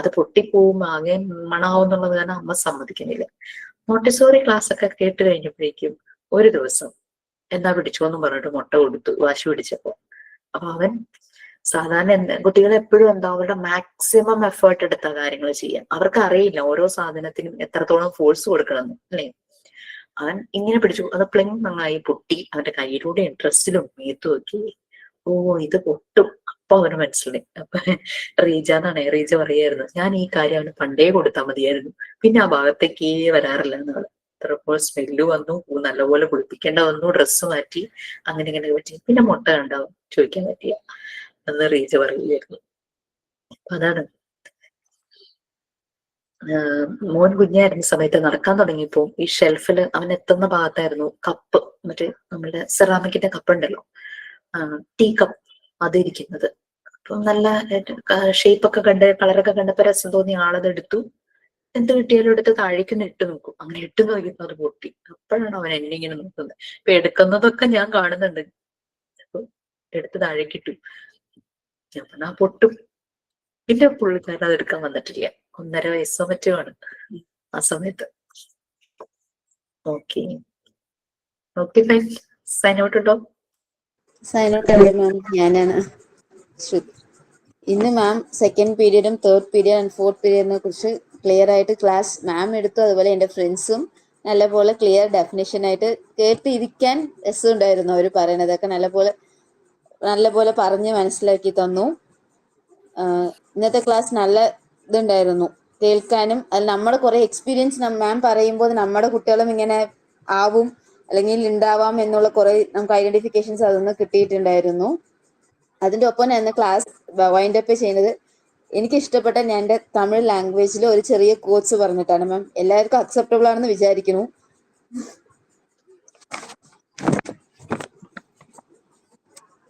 അത് പൊട്ടിപ്പോവും, ആകെ മണാവും എന്നുള്ളത് കാരണം അമ്മ സമ്മതിക്കുന്നില്ല. മോണ്ടിസോറി ക്ലാസ് ഒക്കെ കേട്ട് കഴിഞ്ഞപ്പോഴേക്കും ഒരു ദിവസം എന്നാ പിടിച്ചോന്നും പറഞ്ഞിട്ട് മുട്ട കൊടുത്തു വാശി പിടിച്ചപ്പോ. അപ്പൊ അവൻ സാധാരണ കുട്ടികൾ എപ്പോഴും എന്താ അവരുടെ മാക്സിമം എഫേർട്ട് എടുത്ത കാര്യങ്ങൾ ചെയ്യാം. അവർക്ക് അറിയില്ല ഓരോ സാധനത്തിനും എത്രത്തോളം ഫോഴ്സ് കൊടുക്കണമെന്ന്, അല്ലേ? അവൻ ഇങ്ങനെ പിടിച്ചു, അത് പ്ലിങ് നന്നായി പൊട്ടി അവന്റെ കയ്യിലൂടെ ഇൻട്രസ്റ്റിലും മേത്തു നോക്കി. ഓ ഇത് പൊട്ടും. അപ്പൊ അവന് മനസ്സിലായി. അപ്പൊ റീജ എന്നാണ്, റീജ പറയായിരുന്നു, ഞാൻ ഈ കാര്യം അവന് പണ്ടേ കൊടുത്താൽ മതിയായിരുന്നു, പിന്നെ ആ ഭാഗത്തേക്കേ വരാറില്ല എന്നാണ്. ചിലപ്പോൾ സ്മെല്ല് വന്നു, നല്ലപോലെ കുളിപ്പിക്കേണ്ട വന്നു, ഡ്രസ്സ് മാറ്റി, അങ്ങനെ ഇങ്ങനെ പറ്റി, പിന്നെ മുട്ട കണ്ടാവും ചോദിക്കാൻ പറ്റിയ എന്ന് റീജ പറയുകയായിരുന്നു. അപ്പൊ അതാണ് മോൻ കുഞ്ഞായിരുന്ന സമയത്ത് നടക്കാൻ തുടങ്ങിയപ്പോ ഈ ഷെൽഫിൽ അവൻ എത്തുന്ന ഭാഗത്തായിരുന്നു കപ്പ്, മറ്റേ നമ്മുടെ സെറാമിക്കിന്റെ കപ്പ് ഉണ്ടല്ലോ, ടീ കപ്പ്, അതിരിക്കുന്നത്. അപ്പൊ നല്ല ഷേപ്പ് ഒക്കെ കണ്ട് കളറൊക്കെ കണ്ടപ്പോ രസം തോന്നി ആളത് എടുത്തു. എന്ത് കിട്ടിയാലും എടുത്ത് താഴേക്ക് ഇട്ട് നോക്കും. അങ്ങനെ ഇട്ട് നോക്കിയപ്പോ അത് പൊട്ടി. അപ്പോഴാണ് അവൻ എന്നെ ഇങ്ങനെ നോക്കുന്നത്. ഇപ്പൊ എടുക്കുന്നതൊക്കെ ഞാൻ കാണുന്നുണ്ട്. അപ്പൊ എടുത്ത് താഴേക്ക് ഇട്ടു. ഞാൻ പൊട്ടും. പിന്നെ പുള്ളിക്കാരൻ അത് എടുക്കാൻ വന്നിട്ടില്ല. 1.5 വയസ്സോ മറ്റോ ആണ് ആ സമയത്ത്. Okay okay fine. Sign out ഉണ്ടോ? സൈൻ ഔട്ട് അല്ലേ മാം? ഞാനാണ് ശ്രുതി. ഇന്ന് മാം സെക്കൻഡ് പീരീഡും തേർഡ് പീരീഡ് ആൻഡ് ഫോർത്ത് പീരീഡിനെ കുറിച്ച് ക്ലിയർ ആയിട്ട് ക്ലാസ് മാം എടുത്തു. അതുപോലെ എൻ്റെ ഫ്രണ്ട്സും നല്ലപോലെ ക്ലിയർ ഡെഫിനേഷനായിട്ട് കേട്ടിരിക്കാൻ രസമുണ്ടായിരുന്നു. അവർ പറയണതൊക്കെ നല്ലപോലെ പറഞ്ഞ് മനസ്സിലാക്കി തന്നു. ഇന്നത്തെ ക്ലാസ് നല്ല ഇതുണ്ടായിരുന്നു കേൾക്കാനും. അത് നമ്മുടെ കുറെ എക്സ്പീരിയൻസ് മാം പറയുമ്പോൾ നമ്മുടെ കുട്ടികളും ഇങ്ങനെ ആവും അല്ലെങ്കിൽ ഉണ്ടാവാം എന്നുള്ള കുറെ നമുക്ക് ഐഡന്റിഫിക്കേഷൻസ് അതൊന്ന് കിട്ടിയിട്ടുണ്ടായിരുന്നു. അതിൻ്റെ ഒപ്പം ഞാൻ ക്ലാസ് വൈൻഡ് അപ്പ് ചെയ്യുന്നത് എനിക്ക് ഇഷ്ടപ്പെട്ട ഞാൻ എൻ്റെ തമിഴ് ലാംഗ്വേജിൽ ഒരു ചെറിയ കോട്സ് പറഞ്ഞിട്ടാണ്. മാം എല്ലാവർക്കും അക്സെപ്റ്റബിൾ ആണെന്ന് വിചാരിക്കുന്നു.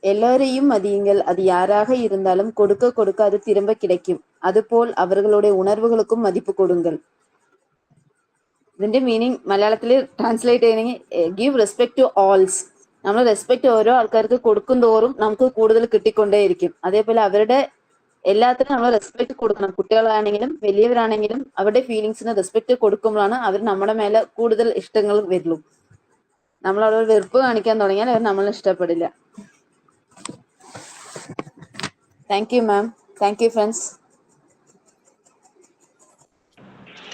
எல்லோரையும் மதியுங்கள், அது யாராக இருந்தாலும் கொடுக்க கொடுக்க அது திரும்ப கிடைக்கும். അതുപോൽ അവர்களுடைய ഉണർവുകൾക്കും മതിപ്പ് കൊടുங்கள். ഇതിന്റെ മീനിങ് മലയാളത്തിൽ ട്രാൻസ്ലേറ്റ് ചെയ്യണമെങ്കിൽ ഗീവ് റെസ്പെക്ട് ടു ഓൾസ്. നമ്മൾ റെസ്പെക്ട് ഓരോ ആൾക്കാർക്ക് കൊടുക്കും തോറും നമുക്ക് കൂടുതൽ കിട്ടിക്കൊണ്ടേയിരിക്കും. അതേപോലെ അവരുടെ എല്ലാത്തിനും നമ്മൾ റെസ്പെക്ട് കൊടുക്കണം. കുട്ടികളാണെങ്കിലും വലിയവരാണെങ്കിലും അവരുടെ ഫീലിങ്സിന് റെസ്പെക്ട് കൊടുക്കുമ്പോഴാണ് അവർ നമ്മുടെ മേലെ കൂടുതൽ ഇഷ്ടങ്ങൾ വരുള്ളൂ. നമ്മൾ അവരോട് വെറുപ്പ് കാണിക്കാൻ തുടങ്ങിയാൽ അവർ നമ്മളെ ഇഷ്ടപ്പെടില്ല. Thank you, ma'am. Thank you, friends.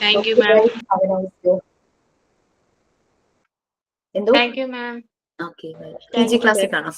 Thank you ma'am. എന്തോ thank you ma'am. Okay, PG ക്ലാസ്സിൽ കാണാം.